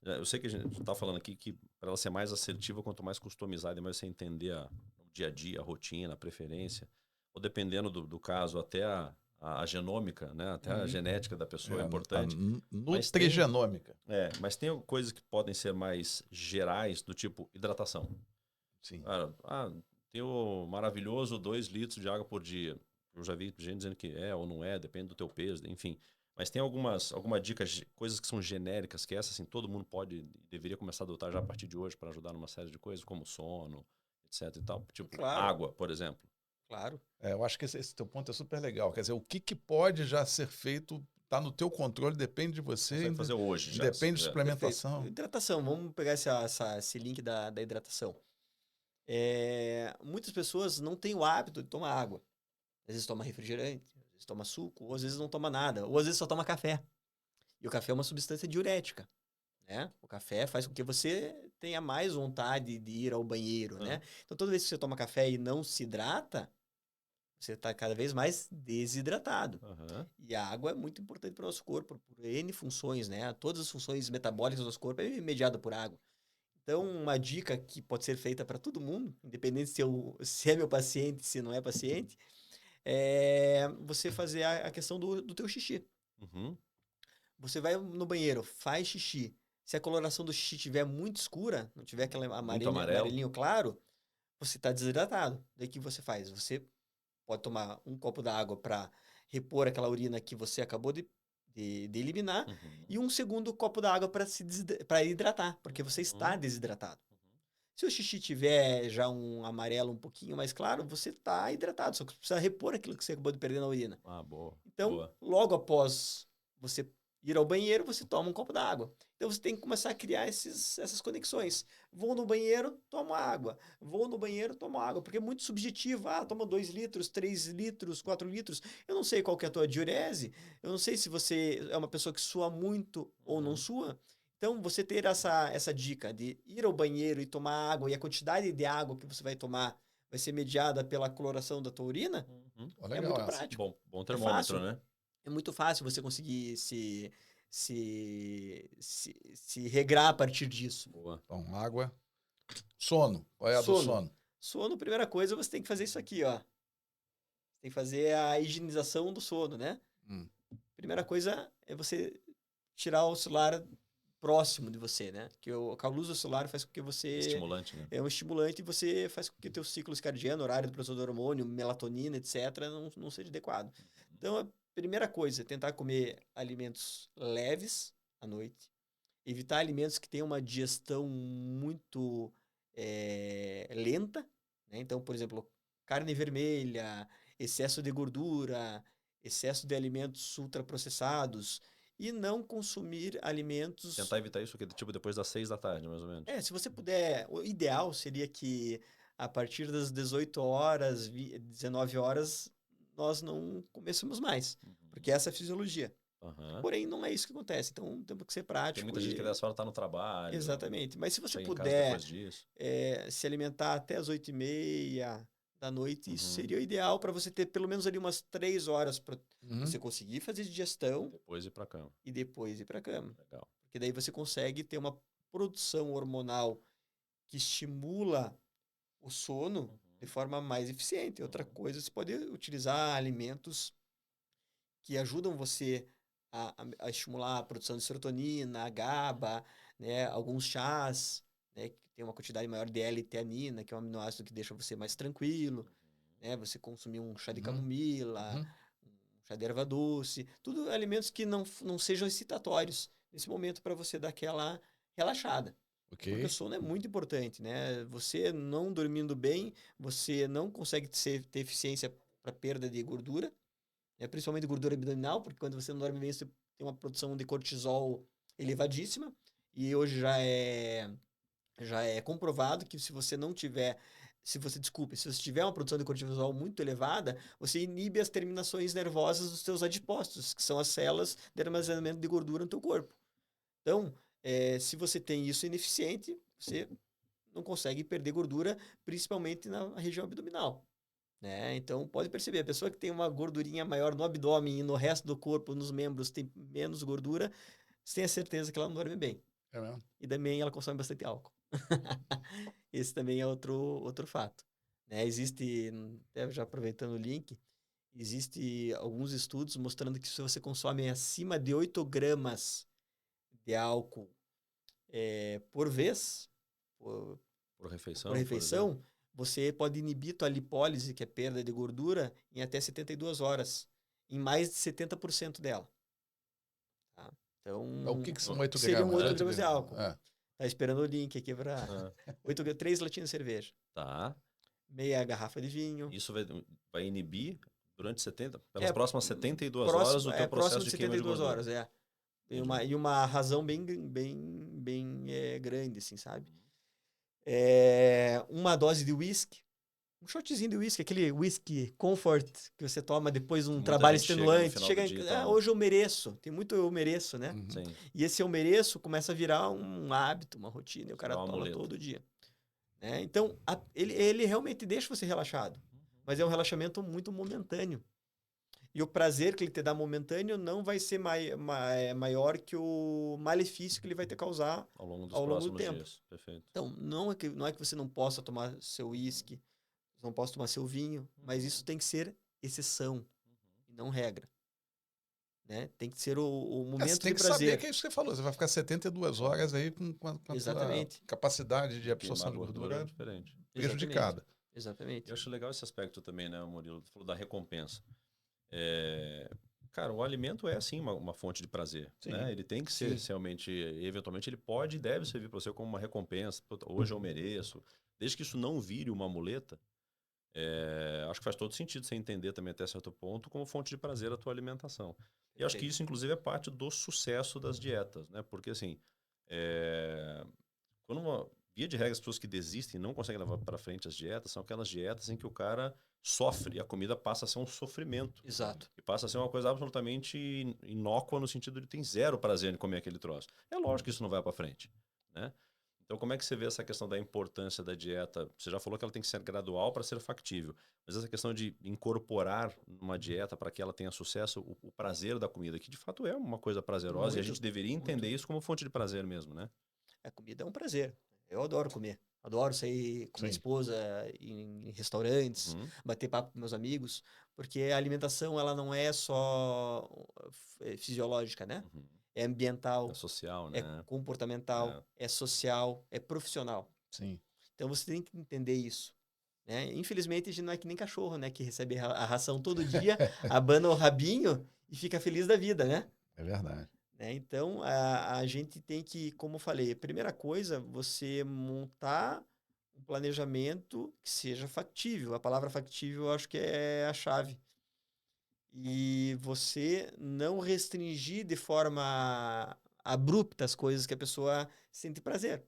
eu sei que a gente está falando aqui que para ela ser mais assertiva, quanto mais customizada e mais você entender o dia a dia, a rotina, a preferência, ou dependendo do caso, até a genômica, né? Até a genética da pessoa é importante. Nutrigenômica. Mas tem coisas que podem ser mais gerais, do tipo hidratação. Sim. Tem o maravilhoso 2 litros de água por dia. Eu já vi gente dizendo que é ou não é, depende do teu peso, enfim. Mas tem alguma dica, coisas que são genéricas, que essa assim, todo mundo deveria começar a adotar já a partir de hoje para ajudar numa série de coisas, como sono, etc e tal. Tipo, água, por exemplo. Claro. Eu acho que esse teu ponto é super legal. Quer dizer, o que pode já ser feito está no teu controle, depende de você. Consegue fazer hoje já. Depende de suplementação. Perfeito. Hidratação, vamos pegar esse link da hidratação. Muitas pessoas não têm o hábito de tomar água. Às vezes toma refrigerante, às vezes toma suco, ou às vezes não toma nada, ou às vezes só toma café. E o café é uma substância diurética, né? O café faz com que você tenha mais vontade de ir ao banheiro, né? Então toda vez que você toma café e não se hidrata, você está cada vez mais desidratado. E a água é muito importante para o nosso corpo, por N funções, né? Todas as funções metabólicas do nosso corpo é mediada por água. Então, uma dica que pode ser feita para todo mundo, independente se é meu paciente, se não é paciente, é você fazer a questão do teu xixi. Você vai no banheiro, faz xixi. Se a coloração do xixi estiver muito escura, não tiver aquele amarelinho claro, você está desidratado. Daí o que você faz? Você pode tomar um copo d'água para repor aquela urina que você acabou de eliminar e um segundo copo d'água para hidratar, porque você está desidratado. Se o xixi tiver já um amarelo um pouquinho mais claro, você está hidratado, só que precisa repor aquilo que você acabou de perder na urina. Boa. Então, logo após você ir ao banheiro, você toma um copo d'água. Então, você tem que começar a criar essas conexões. Vou no banheiro, tomo água. Vou no banheiro, tomo água. Porque é muito subjetivo. Toma 2 litros, 3 litros, 4 litros. Eu não sei qual que é a tua diurese. Eu não sei se você é uma pessoa que sua muito ou não sua. Então, você ter essa dica de ir ao banheiro e tomar água, e a quantidade de água que você vai tomar vai ser mediada pela coloração da tua urina, Legal, é muito prático. Bom termômetro, fácil. né? É muito fácil você conseguir se regrar a partir disso. Boa. Então, água. Sono. Qual é a do sono? Sono, primeira coisa, você tem que fazer isso aqui, ó. Tem que fazer a higienização do sono, né? Primeira coisa é você tirar o celular próximo de você, né? Que a luz do celular faz com que você... Estimulante, né? É um estimulante e você faz com que o teu ciclo circadiano, horário do produção do hormônio, melatonina, etc., não seja adequado. Então, a primeira coisa é tentar comer alimentos leves à noite. Evitar alimentos que tenham uma digestão muito lenta, né? Então, por exemplo, carne vermelha, excesso de gordura, excesso de alimentos ultraprocessados e não consumir alimentos... Tentar evitar isso, que tipo depois das 6 da tarde, mais ou menos. Se você puder, o ideal seria que a partir das 18 horas, 19 horas, nós não comêssemos mais, porque essa é a fisiologia. Porém, não é isso que acontece, então temos que ser prático. Tem muita gente que dessa hora tá no trabalho. Exatamente, mas se você em puder casa depois disso. Se alimentar até as 8h30 da noite, isso seria o ideal para você ter pelo menos ali umas 3 horas para você conseguir fazer digestão. Depois ir para cama. E depois ir para cama. Legal. Porque daí você consegue ter uma produção hormonal que estimula o sono de forma mais eficiente. Outra coisa, você pode utilizar alimentos que ajudam você a estimular a produção de serotonina, a GABA, né? Alguns chás, né? Que tem uma quantidade maior de L-teanina, que é um aminoácido que deixa você mais tranquilo, né? Você consumir um chá de camomila, um chá de erva doce, tudo alimentos que não sejam excitatórios nesse momento para você dar aquela relaxada. Okay. Porque o sono é muito importante, né? Você não dormindo bem, você não consegue ter eficiência para perda de gordura, principalmente gordura abdominal, porque quando você não dorme bem, você tem uma produção de cortisol elevadíssima. E hoje já é comprovado que se você tiver uma produção de cortisol muito elevada, você inibe as terminações nervosas dos seus adipócitos, que são as células de armazenamento de gordura no teu corpo. Então, se você tem isso ineficiente, você não consegue perder gordura, principalmente na região abdominal. Né? Então, pode perceber, a pessoa que tem uma gordurinha maior no abdômen e no resto do corpo, nos membros, tem menos gordura, você tem a certeza que ela não dorme bem. É mesmo? E também ela consome bastante álcool. Esse também é outro fato. Né? Existe, já aproveitando o link, existe alguns estudos mostrando que se você consome acima de 8 gramas de álcool por vez, por refeição, você pode inibir tua lipólise, que é perda de gordura, em até 72 horas, em mais de 70% dela. Tá? Então, o que são 8 gramas? Seriam 8 gramas de álcool. Tá esperando o link aqui para 3 latinhas de cerveja. Tá. Meia garrafa de vinho. Isso vai inibir durante pelas próximas 72 horas o teu processo próximo de queima de gordura. 72 horas, E uma razão bem grande, assim, sabe? Uma dose de whisky, um shotzinho de whisky, aquele whisky comfort que você toma depois de um trabalho extenuante. Hoje eu mereço, tem muito eu mereço, né? Sim. E esse eu mereço começa a virar um hábito, uma rotina, e o cara toma todo dia. Né? Então, ele realmente deixa você relaxado, mas é um relaxamento muito momentâneo. E o prazer que ele te dá momentâneo não vai ser maior que o malefício que ele vai te causar ao longo do tempo. Dias. Perfeito. Então, não é que você não possa tomar seu uísque, não possa tomar seu vinho, mas isso tem que ser exceção e não regra. Né? Tem que ser o momento de prazer. Você tem que saber que é isso que você falou. Você vai ficar 72 horas aí com a capacidade de absorção de gordura diferente. Prejudicada. Exatamente. Eu acho legal esse aspecto também, né, Murilo? Você falou da recompensa. Cara, o alimento é sim uma fonte de prazer, né? Ele tem que ser realmente, eventualmente ele pode e deve servir para você como uma recompensa. Hoje eu mereço, desde que isso não vire uma muleta. Acho que faz todo sentido você entender também até certo ponto como fonte de prazer a tua alimentação. E acho que isso inclusive é parte do sucesso das dietas, né? Porque assim, via de regra as pessoas que desistem e não conseguem levar para frente as dietas são aquelas dietas em que o cara sofre, a comida passa a ser um sofrimento. Exato. E passa a ser uma coisa absolutamente inócua no sentido de tem zero prazer em comer aquele troço. É lógico que isso não vai para frente, né? Então, como é que você vê essa questão da importância da dieta? Você já falou que ela tem que ser gradual para ser factível, mas essa questão de incorporar uma dieta para que ela tenha sucesso, o prazer da comida, que de fato é uma coisa prazerosa, e a gente deveria entender isso como fonte de prazer mesmo, né? A comida é um prazer. Eu adoro comer. Adoro sair com minha esposa em restaurantes, bater papo com meus amigos, porque a alimentação ela não é só fisiológica, né? É ambiental, é social, né? É comportamental, é social, é profissional. Sim. Então você tem que entender isso. Né? Infelizmente, a gente não é que nem cachorro, né? Que recebe a ração todo dia, abana o rabinho e fica feliz da vida, né? É verdade. Né? Então, a gente tem que, como eu falei, a primeira coisa, você montar um planejamento que seja factível. A palavra factível eu acho que é a chave. E você não restringir de forma abrupta as coisas que a pessoa sente prazer.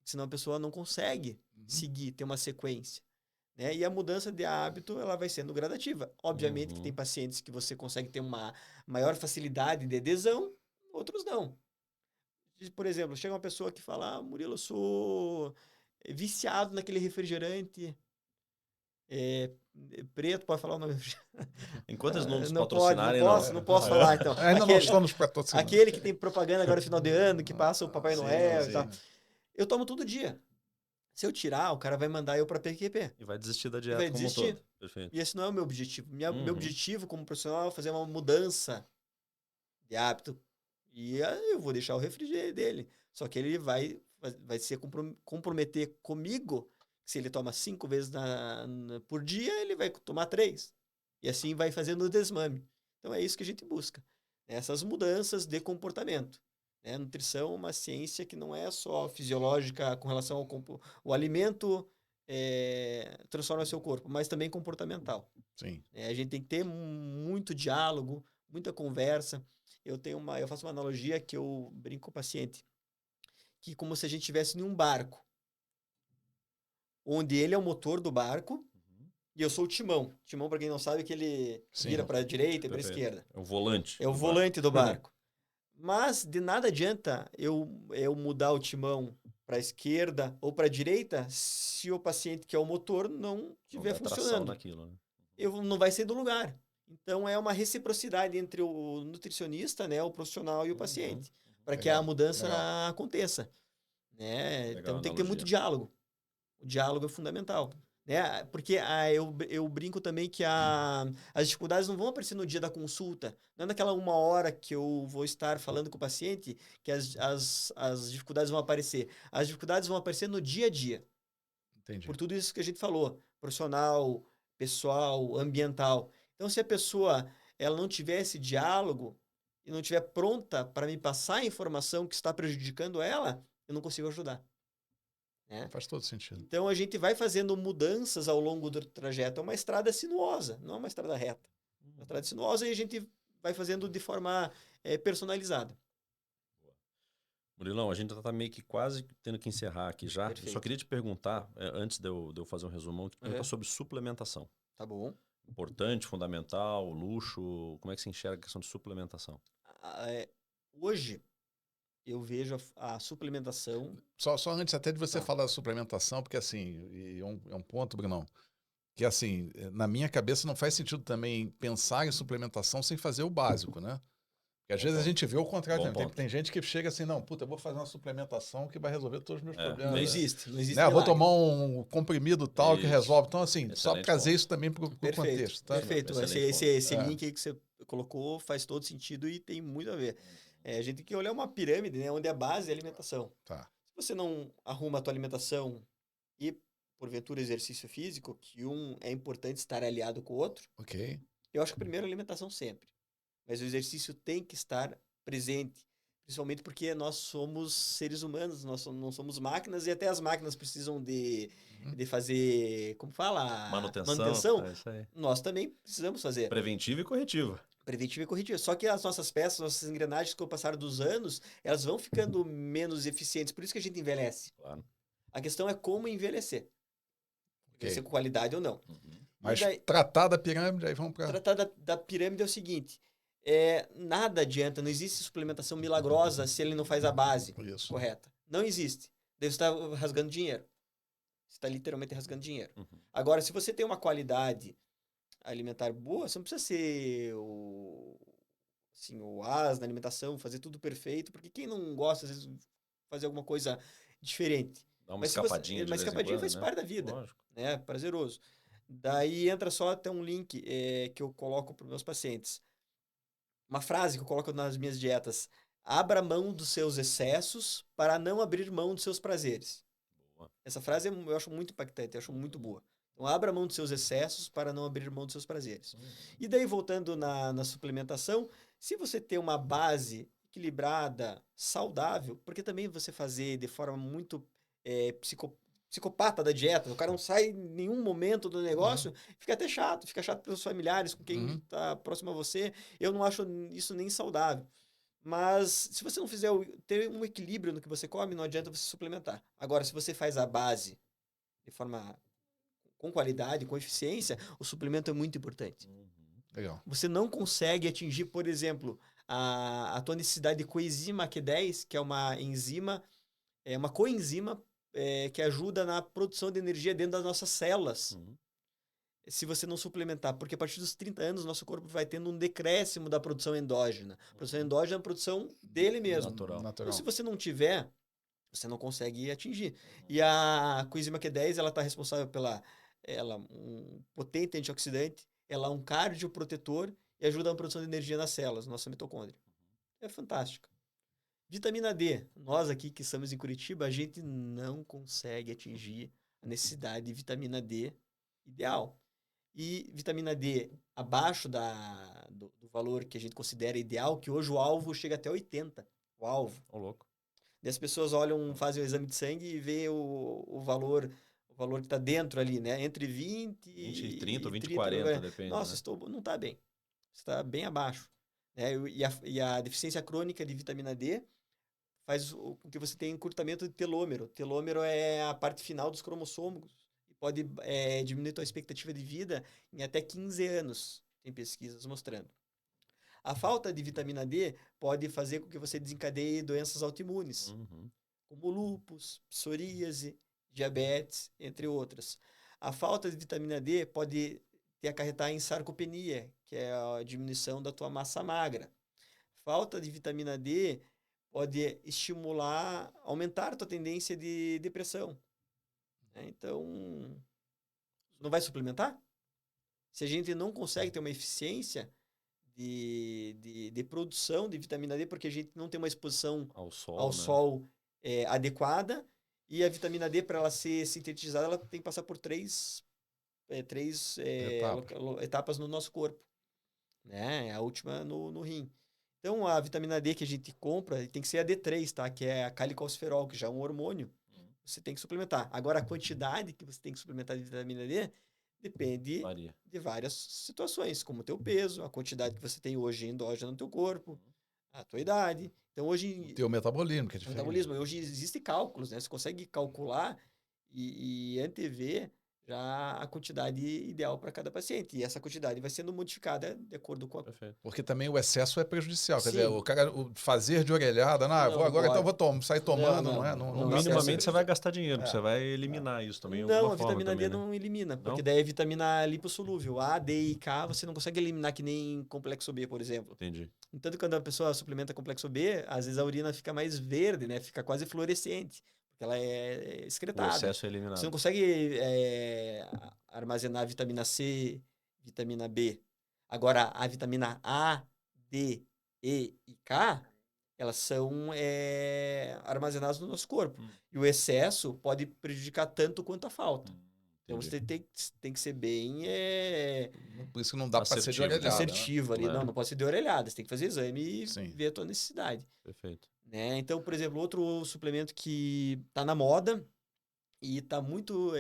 Senão a pessoa não consegue seguir, ter uma sequência. Né? E a mudança de hábito ela vai sendo gradativa. Obviamente que tem pacientes que você consegue ter uma maior facilidade de adesão, outros não. Por exemplo, chega uma pessoa que fala, Murilo, eu sou viciado naquele refrigerante preto, pode falar o nome? Enquanto eles não nos Não patrocinarem, não posso falar, então. Ainda não estamos patrocinando. Aquele que tem propaganda agora no final de ano, que passa o Papai Noel e tal. Eu tomo todo dia. Se eu tirar, o cara vai mandar eu para PQP. E vai desistir da dieta como um todo. Perfeito. E esse não é o meu objetivo. Meu objetivo como profissional é fazer uma mudança de hábito. E eu vou deixar o refrigerante dele. Só que ele vai se comprometer comigo. Se ele toma 5 vezes por dia, ele vai tomar 3. E assim vai fazendo o desmame. Então é isso que a gente busca. Essas mudanças de comportamento. Né? Nutrição é uma ciência que não é só fisiológica com relação ao o alimento transforma seu corpo, mas também comportamental. Sim. A gente tem que ter muito diálogo, muita conversa. Eu faço uma analogia que eu brinco com o paciente, que como se a gente estivesse em um barco, onde ele é o motor do barco e eu sou o timão. Timão, para quem não sabe, é que ele vira para a direita e para a esquerda. É o volante. É o volante do barco. Mas de nada adianta eu mudar o timão para a esquerda ou para a direita se o paciente que é o motor não estiver funcionando. Naquilo, né? Não vai sair do lugar. Então é uma reciprocidade entre o nutricionista, né, o profissional e o paciente, para que a mudança aconteça. Né? Então tem que ter muito diálogo. O diálogo é fundamental. Né? Porque eu brinco também que as dificuldades não vão aparecer no dia da consulta. Não é naquela 1 hora que eu vou estar falando com o paciente que as dificuldades vão aparecer. As dificuldades vão aparecer no dia a dia. Entendi. Por tudo isso que a gente falou. Profissional, pessoal, ambiental. Então, se a pessoa ela não tiver esse diálogo e não estiver pronta para me passar a informação que está prejudicando ela, eu não consigo ajudar. Né? Faz todo sentido. Então, a gente vai fazendo mudanças ao longo do trajeto. É uma estrada sinuosa, não é uma estrada reta. É uma estrada sinuosa e a gente vai fazendo de forma personalizada. Murilão, a gente já está meio que quase tendo que encerrar aqui já. Perfeito. Eu só queria te perguntar, antes de eu fazer um resumão, perguntar sobre suplementação. Tá bom. Importante, fundamental, luxo. Como é que você enxerga a questão de suplementação? Hoje, eu vejo a suplementação... Só antes até de você falar da suplementação, porque assim, é um ponto, Brunão, que assim, na minha cabeça não faz sentido também pensar em suplementação sem fazer o básico, né? Porque às vezes a gente vê o contrário. Tem gente que chega assim, não, puta, eu vou fazer uma suplementação que vai resolver todos os meus problemas. Não existe. Né? Eu vou tomar um comprimido tal que resolve. Então, assim, Excelente só trazer isso também para o contexto. Tá? Perfeito. Esse link aí que você colocou faz todo sentido e tem muito a ver. A gente tem que olhar uma pirâmide, né, onde a base é a alimentação. Tá. Se você não arruma a tua alimentação e, porventura, exercício físico, que um é importante estar aliado com o outro, eu acho que primeiro a alimentação sempre. Mas o exercício tem que estar presente, principalmente porque nós somos seres humanos, nós não somos máquinas e até as máquinas precisam de fazer, como fala? Manutenção. É isso aí. Nós também precisamos fazer. Preventivo e corretivo. Preventivo e corretivo. Só que as nossas peças, nossas engrenagens, com o passar dos anos, elas vão ficando menos eficientes. Por isso que a gente envelhece. Claro. A questão é como envelhecer. Envelhecer com qualidade ou não. Mas tratar da pirâmide, aí vamos para... Tratar da pirâmide é o seguinte, nada adianta, não existe suplementação milagrosa se ele não faz a base correta. Não existe. Daí você está rasgando dinheiro. Você está literalmente rasgando dinheiro. Agora, se você tem uma qualidade alimentar boa, você não precisa ser o as na alimentação, fazer tudo perfeito, porque quem não gosta, às vezes, fazer alguma coisa diferente. Dá uma escapadinha Uma escapadinha faz parte da vida. Lógico. Né? Prazeroso. Daí entra só até um link que eu coloco para os meus pacientes. Uma frase que eu coloco nas minhas dietas. Abra mão dos seus excessos para não abrir mão dos seus prazeres. Boa. Essa frase eu acho muito impactante, eu acho muito boa. Então, abra mão dos seus excessos para não abrir mão dos seus prazeres. E daí, voltando na suplementação, se você tem uma base equilibrada, saudável, porque também você fazer de forma muito psicopata da dieta, o cara não sai em nenhum momento do negócio, fica até chato, fica chato para os familiares, com quem está próximo a você. Eu não acho isso nem saudável. Mas se você não fizer ter um equilíbrio no que você come, não adianta você suplementar. Agora, se você faz a base de forma com qualidade, com eficiência, o suplemento é muito importante. Legal. Você não consegue atingir, por exemplo, a tua necessidade de coenzima Q10, que é uma enzima, uma coenzima que ajuda na produção de energia dentro das nossas células. Se você não suplementar, porque a partir dos 30 anos, nosso corpo vai tendo um decréscimo da produção endógena. A produção endógena é a produção dele mesmo. Natural. Então, se você não tiver, você não consegue atingir. E a coenzima Q10, ela está responsável um potente antioxidante, ela é um cardioprotetor e ajuda na produção de energia nas células, nossa mitocôndria. É fantástico. Vitamina D. Nós aqui que estamos em Curitiba, a gente não consegue atingir a necessidade de vitamina D ideal. E vitamina D abaixo do valor que a gente considera ideal, que hoje o alvo chega até 80. O alvo. Louco. E as pessoas olham, fazem o exame de sangue e vê o valor que está dentro ali, né? Entre 20 e 30 ou 20 e 40, depende. Nossa, não está bem. Está bem abaixo. Né? E a deficiência crônica de vitamina D faz com que você tenha encurtamento de telômero. Telômero é a parte final dos cromossomos e pode diminuir a tua expectativa de vida em até 15 anos. Tem pesquisas mostrando. A falta de vitamina D pode fazer com que você desencadeie doenças autoimunes, como lúpus, psoríase, diabetes, entre outras. A falta de vitamina D pode te acarretar em sarcopenia, que é a diminuição da tua massa magra. Falta de vitamina D pode aumentar a tua tendência de depressão. Então, não vai suplementar? Se a gente não consegue ter uma eficiência de produção de vitamina D, porque a gente não tem uma exposição ao sol adequada, e a vitamina D, para ela ser sintetizada, ela tem que passar por três etapas no nosso corpo. Né? A última no rim. Então, a vitamina D que a gente compra tem que ser a D3, tá? Que é a calicalciferol, que já é um hormônio. Você tem que suplementar. Agora, a quantidade que você tem que suplementar de vitamina D depende de várias situações, como o teu peso, a quantidade que você tem hoje endógena no teu corpo, a tua idade. Então, hoje... O teu metabolismo, que é diferente. Metabolismo. Hoje existem cálculos, né? Você consegue calcular e antever já a quantidade ideal para cada paciente. E essa quantidade vai sendo modificada de acordo com a... Perfeito. Porque também o excesso é prejudicial. Quer dizer, o cara fazer de orelhada, então vou sair tomando, não é? Minimamente você vai gastar dinheiro, você vai eliminar isso também. Não, a vitamina D não elimina, porque daí é vitamina lipossolúvel. A, D e K você não consegue eliminar que nem complexo B, por exemplo. Entendi. Então, quando a pessoa suplementa complexo B, às vezes a urina fica mais verde, né? Fica quase fluorescente. Ela é excretada. O excesso é eliminado. Você não consegue armazenar vitamina C, vitamina B. Agora, a vitamina A, D, E e K, elas são armazenadas no nosso corpo. E o excesso pode prejudicar tanto quanto a falta. Então, você tem que ser bem... Por isso que não dá para ser de orelhada. Assertivo ali. Não pode ser de orelhada. Você tem que fazer exame e ver a tua necessidade. Perfeito. Né? Então, por exemplo, outro suplemento que está na moda e está muito...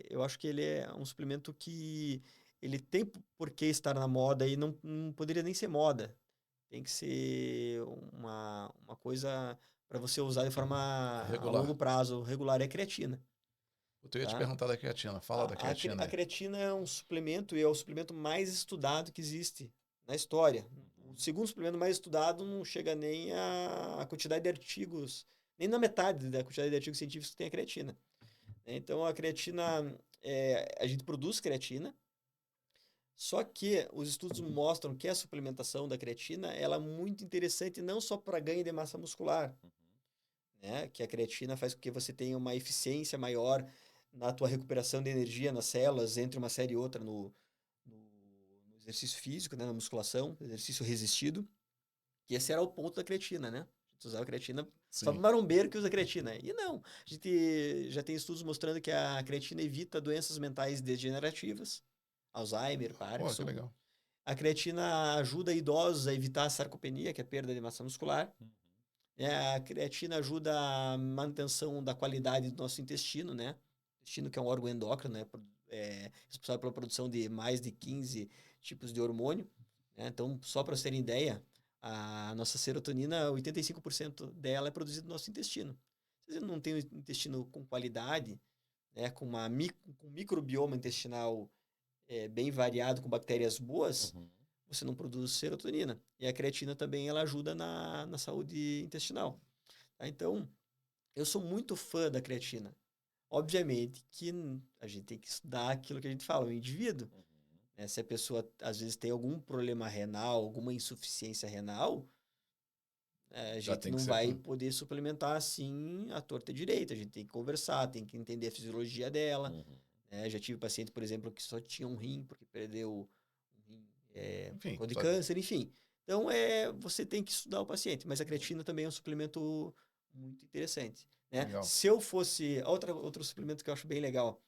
eu acho que ele é um suplemento que ele tem por que estar na moda e não poderia nem ser moda. Tem que ser uma coisa para você usar de forma a longo prazo regular, é a creatina. Eu ia te perguntar da creatina. Fala da creatina. A creatina é um suplemento e é o suplemento mais estudado que existe na história. O segundo suplemento mais estudado não chega nem a quantidade de artigos, nem na metade da quantidade de artigos científicos que tem a creatina. Então, a creatina, a gente produz creatina, só que os estudos mostram que a suplementação da creatina ela é muito interessante não só para ganho de massa muscular, né? Que a creatina faz com que você tenha uma eficiência maior na tua recuperação de energia nas células, entre uma série e outra no exercício físico, né? Na musculação, exercício resistido. E esse era o ponto da creatina, né? A gente usava creatina só para marombeiro que usa creatina. E não, a gente já tem estudos mostrando que a creatina evita doenças mentais degenerativas, Alzheimer, Parkinson. Pô, que legal. A creatina ajuda idosos a evitar a sarcopenia, que é a perda de massa muscular. A creatina ajuda a manutenção da qualidade do nosso intestino, né? O intestino que é um órgão endócrino, né? Responsável pela produção de mais de 15 tipos de hormônio. Né? Então, só para vocês terem ideia, a nossa serotonina, 85% dela é produzida no nosso intestino. Se você não tem um intestino com qualidade, né? Com um microbioma intestinal bem variado, com bactérias boas, você não produz serotonina. E a creatina também ela ajuda na saúde intestinal. Tá? Então, eu sou muito fã da creatina. Obviamente que a gente tem que estudar aquilo que a gente fala, o indivíduo. Né? Se a pessoa, às vezes, tem algum problema renal, alguma insuficiência renal, a gente não vai poder suplementar assim à torta direita. A gente tem que conversar, tem que entender a fisiologia dela. Já tive paciente, por exemplo, que só tinha um rim, porque perdeu enfim, de câncer, enfim. Então, você tem que estudar o paciente. Mas a creatina também é um suplemento muito interessante. Né? Se eu fosse... Outro suplemento que eu acho bem legal,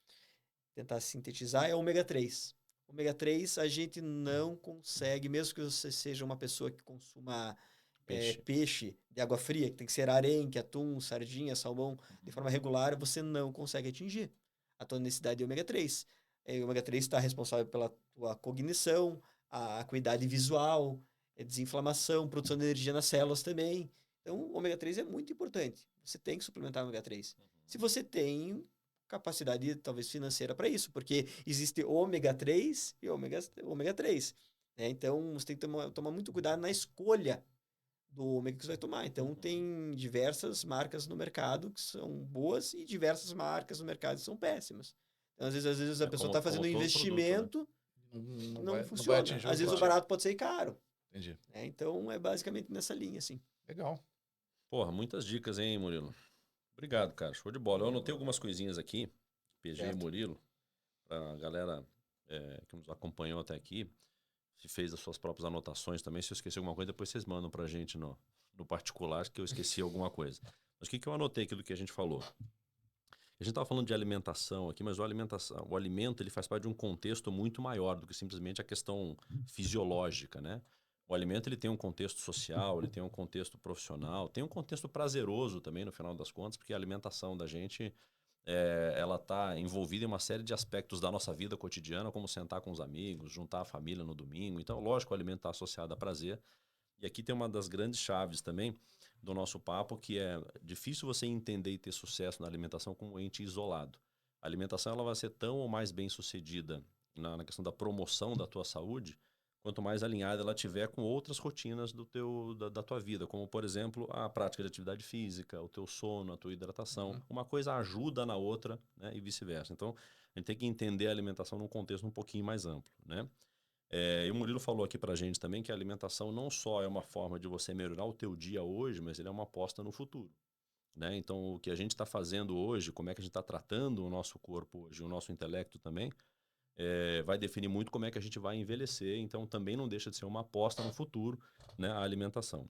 tentar sintetizar, é o ômega 3. O ômega 3 a gente não consegue, mesmo que você seja uma pessoa que consuma peixe de água fria, que tem que ser arenque, atum, sardinha, salmão, de forma regular, você não consegue atingir a tua necessidade de ômega 3. O ômega 3 está responsável pela tua cognição, a acuidade visual, desinflamação, produção de energia nas células também. Então, o ômega 3 é muito importante. Você tem que suplementar o ômega 3. Se você tem capacidade, talvez, financeira para isso, porque existe ômega 3 e ômega 3. Né? Então, você tem que tomar muito cuidado na escolha do ômega que você vai tomar. Então, tem diversas marcas no mercado que são boas e diversas marcas no mercado que são péssimas. Então, às vezes a pessoa está fazendo um investimento, produto, né? não funciona. Às vezes o barato pode ser caro. Entendi. Então, é basicamente nessa linha, assim. Legal. Porra, muitas dicas, hein, Murilo? Obrigado, cara. Show de bola. Eu anotei algumas coisinhas aqui, PG e Murilo, para a galera que nos acompanhou até aqui. Se fez as suas próprias anotações também. Se eu esqueci alguma coisa, depois vocês mandam pra gente no particular, que eu esqueci alguma coisa. Mas o que eu anotei aquilo que a gente falou? A gente estava falando de alimentação aqui, mas o alimento ele faz parte de um contexto muito maior do que simplesmente a questão fisiológica, né? O alimento ele tem um contexto social, ele tem um contexto profissional, tem um contexto prazeroso também, no final das contas, porque a alimentação da gente ela está envolvida em uma série de aspectos da nossa vida cotidiana, como sentar com os amigos, juntar a família no domingo. Então, lógico, o alimento está associado a prazer. E aqui tem uma das grandes chaves também do nosso papo, que é difícil você entender e ter sucesso na alimentação como um ente isolado. A alimentação ela vai ser tão ou mais bem sucedida na questão da promoção da tua saúde, quanto mais alinhada ela tiver com outras rotinas da tua vida, como, por exemplo, a prática de atividade física, o teu sono, a tua hidratação. Uma coisa ajuda na outra, né, e vice-versa. Então, a gente tem que entender a alimentação num contexto um pouquinho mais amplo, né? E o Murilo falou aqui pra gente também que a alimentação não só é uma forma de você melhorar o teu dia hoje, mas ele é uma aposta no futuro, né? Então, o que a gente está fazendo hoje, como é que a gente está tratando o nosso corpo hoje, o nosso intelecto também, vai definir muito como é que a gente vai envelhecer. Então, também não deixa de ser uma aposta no futuro, né, a alimentação.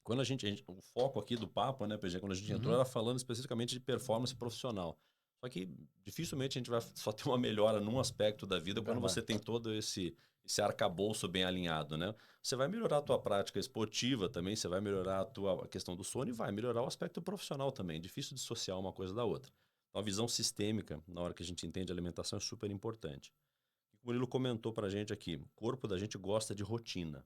Quando o foco aqui do papo, né, PG, quando a gente entrou, era falando especificamente de performance profissional. Só que dificilmente a gente vai só ter uma melhora num aspecto da vida quando você tem todo esse arcabouço bem alinhado, né? Você vai melhorar a tua prática esportiva também, você vai melhorar a questão do sono e vai melhorar o aspecto profissional também. Difícil dissociar uma coisa da outra. Então, a visão sistêmica, na hora que a gente entende a alimentação, é super importante. O Murilo comentou pra gente aqui, o corpo da gente gosta de rotina.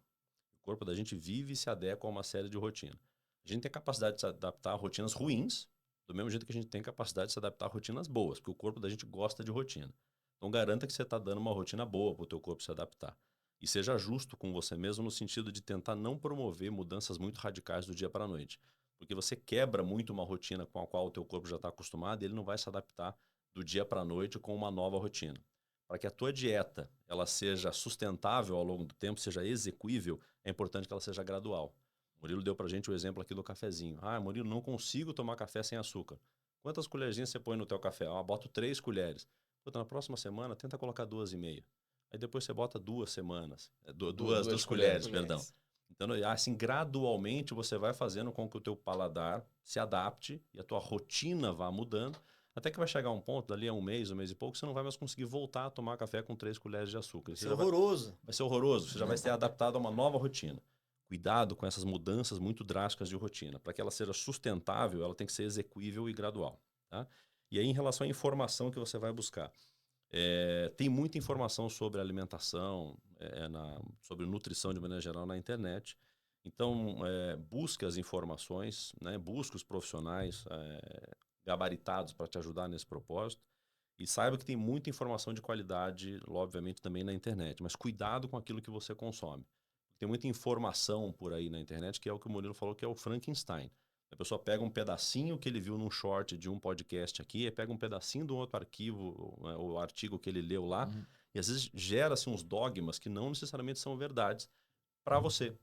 O corpo da gente vive e se adequa a uma série de rotinas. A gente tem capacidade de se adaptar a rotinas ruins Do mesmo jeito que a gente tem capacidade de se adaptar a rotinas boas, porque o corpo da gente gosta de rotina. Então garanta que você está dando uma rotina boa para o teu corpo se adaptar. E seja justo com você mesmo no sentido de tentar não promover mudanças muito radicais do dia para a noite. Porque você quebra muito uma rotina com a qual o teu corpo já está acostumado e ele não vai se adaptar do dia para a noite com uma nova rotina. Para que a tua dieta ela seja sustentável ao longo do tempo, seja execuível, é importante que ela seja gradual. O Murilo deu para a gente o exemplo aqui do cafezinho. Murilo, não consigo tomar café sem açúcar. Quantas colherzinhas você põe no teu café? Boto 3 colheres. Puta, na próxima semana, tenta colocar 2,5. Aí depois você bota 2 semanas. Duas colheres, perdão. Então, assim, gradualmente você vai fazendo com que o teu paladar se adapte e a tua rotina vá mudando, até que vai chegar um ponto, dali a um mês e pouco, você não vai mais conseguir voltar a tomar café com 3 colheres de açúcar. Isso é horroroso. Vai ser horroroso, você já vai ser adaptado a uma nova rotina. Cuidado com essas mudanças muito drásticas de rotina. Para que ela seja sustentável, ela tem que ser execuível e gradual. Tá? E aí, em relação à informação que você vai buscar, tem muita informação sobre alimentação, sobre nutrição de maneira geral na internet. Então, busque as informações, né? Busque os profissionais gabaritados para te ajudar nesse propósito. E saiba que tem muita informação de qualidade, obviamente, também na internet. Mas cuidado com aquilo que você consome. Tem muita informação por aí na internet, que é o que o Murilo falou, que é o Frankenstein. A pessoa pega um pedacinho que ele viu num short de um podcast aqui, pega um pedacinho de um outro arquivo, né, o artigo que ele leu lá, e às vezes gera-se uns dogmas que não necessariamente são verdades para você.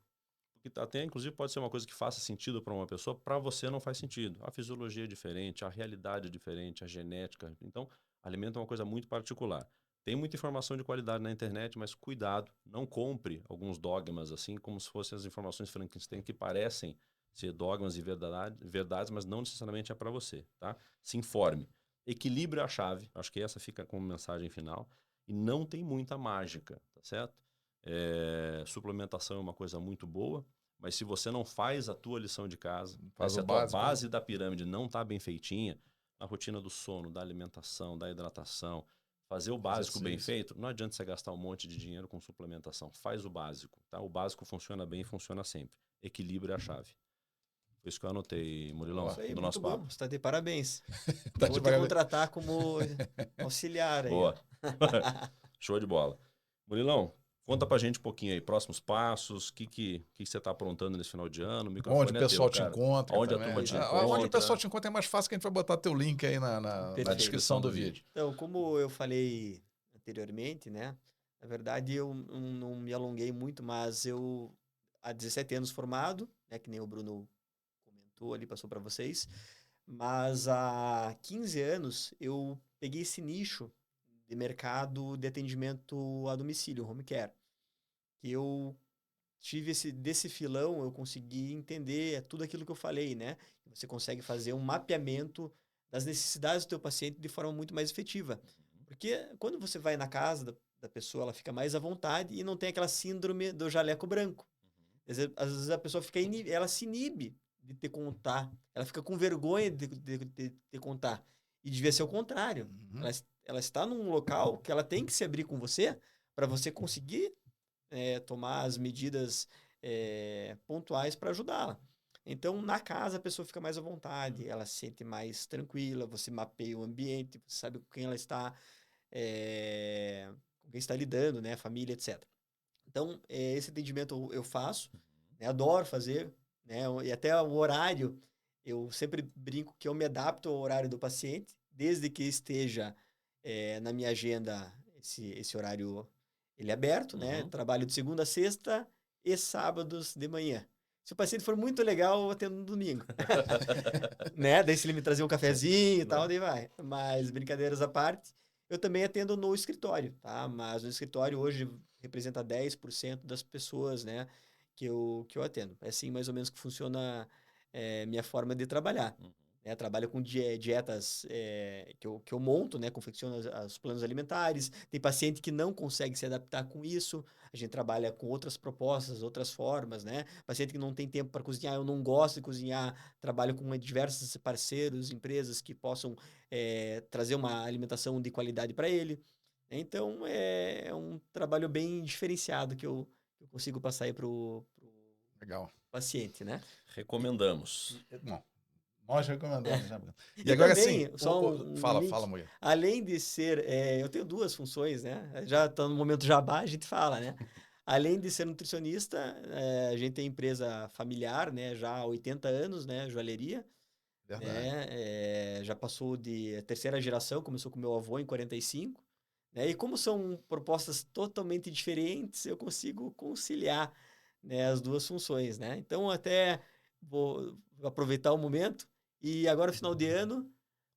Porque até, inclusive, pode ser uma coisa que faça sentido para uma pessoa, para você não faz sentido. A fisiologia é diferente, a realidade é diferente, a genética. Então, alimento é uma coisa muito particular. Tem muita informação de qualidade na internet, mas cuidado, não compre alguns dogmas assim, como se fossem as informações Frankenstein que parecem ser dogmas e verdades, mas não necessariamente é para você, tá? Se informe. Equilíbrio é a chave, acho que essa fica como mensagem final, e não tem muita mágica, tá certo? Suplementação é uma coisa muito boa, mas se você não faz a tua lição de casa, se a tua base da pirâmide não está bem feitinha, a rotina do sono, da alimentação, da hidratação, fazer o básico bem feito, não adianta você gastar um monte de dinheiro com suplementação. Faz o básico, tá? O básico funciona bem e funciona sempre. Equilíbrio é a chave. Foi isso que eu anotei, Murilão, do nosso papo. Você está de parabéns. Vou te contratar como auxiliar aí. Boa. Show de bola. Murilão, conta pra gente um pouquinho aí, próximos passos, o que você tá aprontando nesse final de ano, onde o pessoal te encontra. Onde a turma te encontra. Onde o pessoal te encontra é mais fácil, que a gente vai botar teu link aí na descrição do vídeo. Então, como eu falei anteriormente, né? Na verdade, eu não me alonguei muito, mas eu, há 17 anos formado, né? Que nem o Bruno comentou ali, passou para vocês. Mas há 15 anos eu peguei esse nicho de mercado de atendimento a domicílio, home care. Que eu tive desse filão, eu consegui entender tudo aquilo que eu falei, né? Você consegue fazer um mapeamento das necessidades do teu paciente de forma muito mais efetiva. Porque quando você vai na casa da pessoa, ela fica mais à vontade e não tem aquela síndrome do jaleco branco. Às vezes a pessoa fica ela se inibe de te contar, ela fica com vergonha de te contar. E devia ser o contrário. Ela está num local que ela tem que se abrir com você para você conseguir tomar as medidas pontuais para ajudá-la. Então, na casa, a pessoa fica mais à vontade, ela se sente mais tranquila, você mapeia o ambiente, você sabe com quem ela está, com quem está lidando, né, família, etc. Então, esse atendimento eu faço, né, adoro fazer, né, e até o horário, eu sempre brinco que eu me adapto ao horário do paciente, desde que esteja na minha agenda esse horário ele é aberto, né? Trabalho de segunda a sexta e sábados de manhã. Se o paciente for muito legal, eu atendo no domingo. Né? Daí se ele me trazer um cafezinho e tal, daí vai. Mas brincadeiras à parte, eu também atendo no escritório, tá? Mas no escritório hoje representa 10% das pessoas, né? Que eu atendo. É assim mais ou menos que funciona minha forma de trabalhar. Trabalho com dietas que eu monto, né? Confecciono os planos alimentares. Tem paciente que não consegue se adaptar com isso. A gente trabalha com outras propostas, outras formas, né? Paciente que não tem tempo para cozinhar, eu não gosto de cozinhar. Trabalho com diversos parceiros, empresas que possam trazer uma alimentação de qualidade para ele. Então, é um trabalho bem diferenciado que eu consigo passar aí pro paciente, né? Recomendamos. Bom, Nós recomendamos, né, Bruno? E agora também, sim, só um fala, link. Moia. Além de ser, eu tenho duas funções, né? Já está no momento jabá, a gente fala, né? Além de ser nutricionista, a gente tem empresa familiar, né? Já há 80 anos, né? Joalheria, Verdade. né? Já passou de terceira geração, começou com meu avô em 45, né? E como são propostas totalmente diferentes, eu consigo conciliar, né, as duas funções, né? Então, até vou aproveitar o momento e agora, final de ano,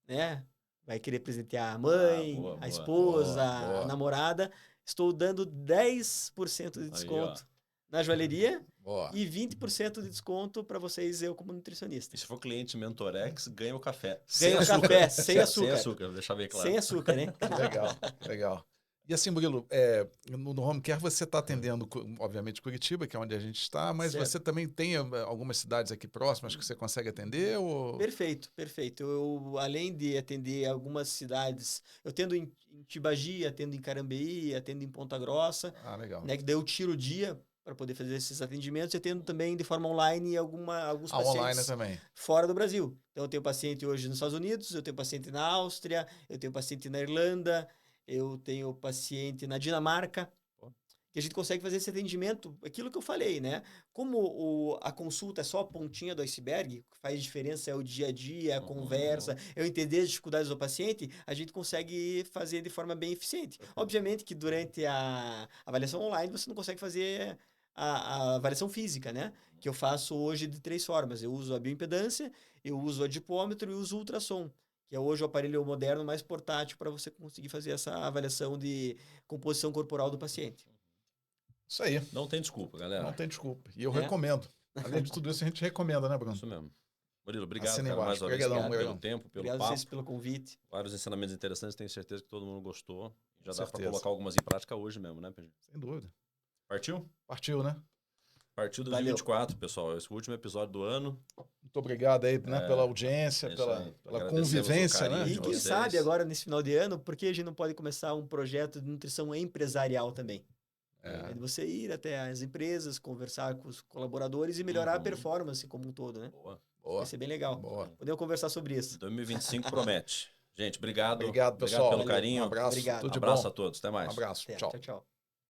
né? Vai querer presentear a mãe, boa, a esposa, boa. a namorada. Estou dando 10% de desconto na joalheria e 20% de desconto para vocês, eu como nutricionista. E se for cliente Mentorex, ganha o café. Ganha o café, sem açúcar. Sem açúcar, vou deixar bem claro. Sem açúcar, né? Legal. E assim, Murilo, no Home Care você está atendendo, obviamente, Curitiba, que é onde a gente está, mas Certo. você também tem algumas cidades aqui próximas que você consegue atender? Ou... Perfeito. Eu, além de atender algumas cidades, eu atendo em Tibagi, atendo em Carambeí, atendo em Ponta Grossa. Legal. Né, que daí eu tiro o dia para poder fazer esses atendimentos e atendo também de forma online alguns pacientes online também. fora do Brasil. Então, eu tenho paciente hoje nos Estados Unidos, eu tenho paciente na Áustria, eu tenho paciente na Irlanda, eu tenho paciente na Dinamarca, que a gente consegue fazer esse atendimento, aquilo que eu falei, né? Como a consulta é só a pontinha do iceberg, o que faz diferença é o dia a dia, a conversa, eu entender as dificuldades do paciente, a gente consegue fazer de forma bem eficiente. Obviamente que durante a avaliação online você não consegue fazer a avaliação física, né? Que eu faço hoje de 3 formas. Eu uso a bioimpedância, eu uso o adipômetro e uso o ultrassom, que é hoje o aparelho moderno mais portátil para você conseguir fazer essa avaliação de composição corporal do paciente. Isso aí. Não tem desculpa, galera. Não tem desculpa. E eu recomendo. Além de tudo isso, a gente recomenda, né, Bruno? Isso mesmo. Murilo, obrigado, Assina cara, mais uma vez pelo tempo, pelo obrigado papo. a vocês pelo convite. Vários ensinamentos interessantes, tenho certeza que todo mundo gostou. Já dá para certeza. colocar algumas em prática hoje mesmo, né, PG? Sem dúvida. Partiu? Partiu, né? Partiu 2024, pessoal. Esse é o último episódio do ano. Muito obrigado aí, né, pela audiência, pela convivência, né? E quem sabe agora, nesse final de ano, por que a gente não pode começar um projeto de nutrição empresarial também? É de você ir até as empresas, conversar com os colaboradores e melhorar a performance como um todo, né? Boa. Vai ser bem legal. Podemos conversar sobre isso. 2025 promete. Gente, obrigado. Obrigado, pessoal. Obrigado pelo carinho. Um abraço. Obrigado. Tudo de abraço bom. a todos. Até mais. Um abraço. Tchau. Tchau.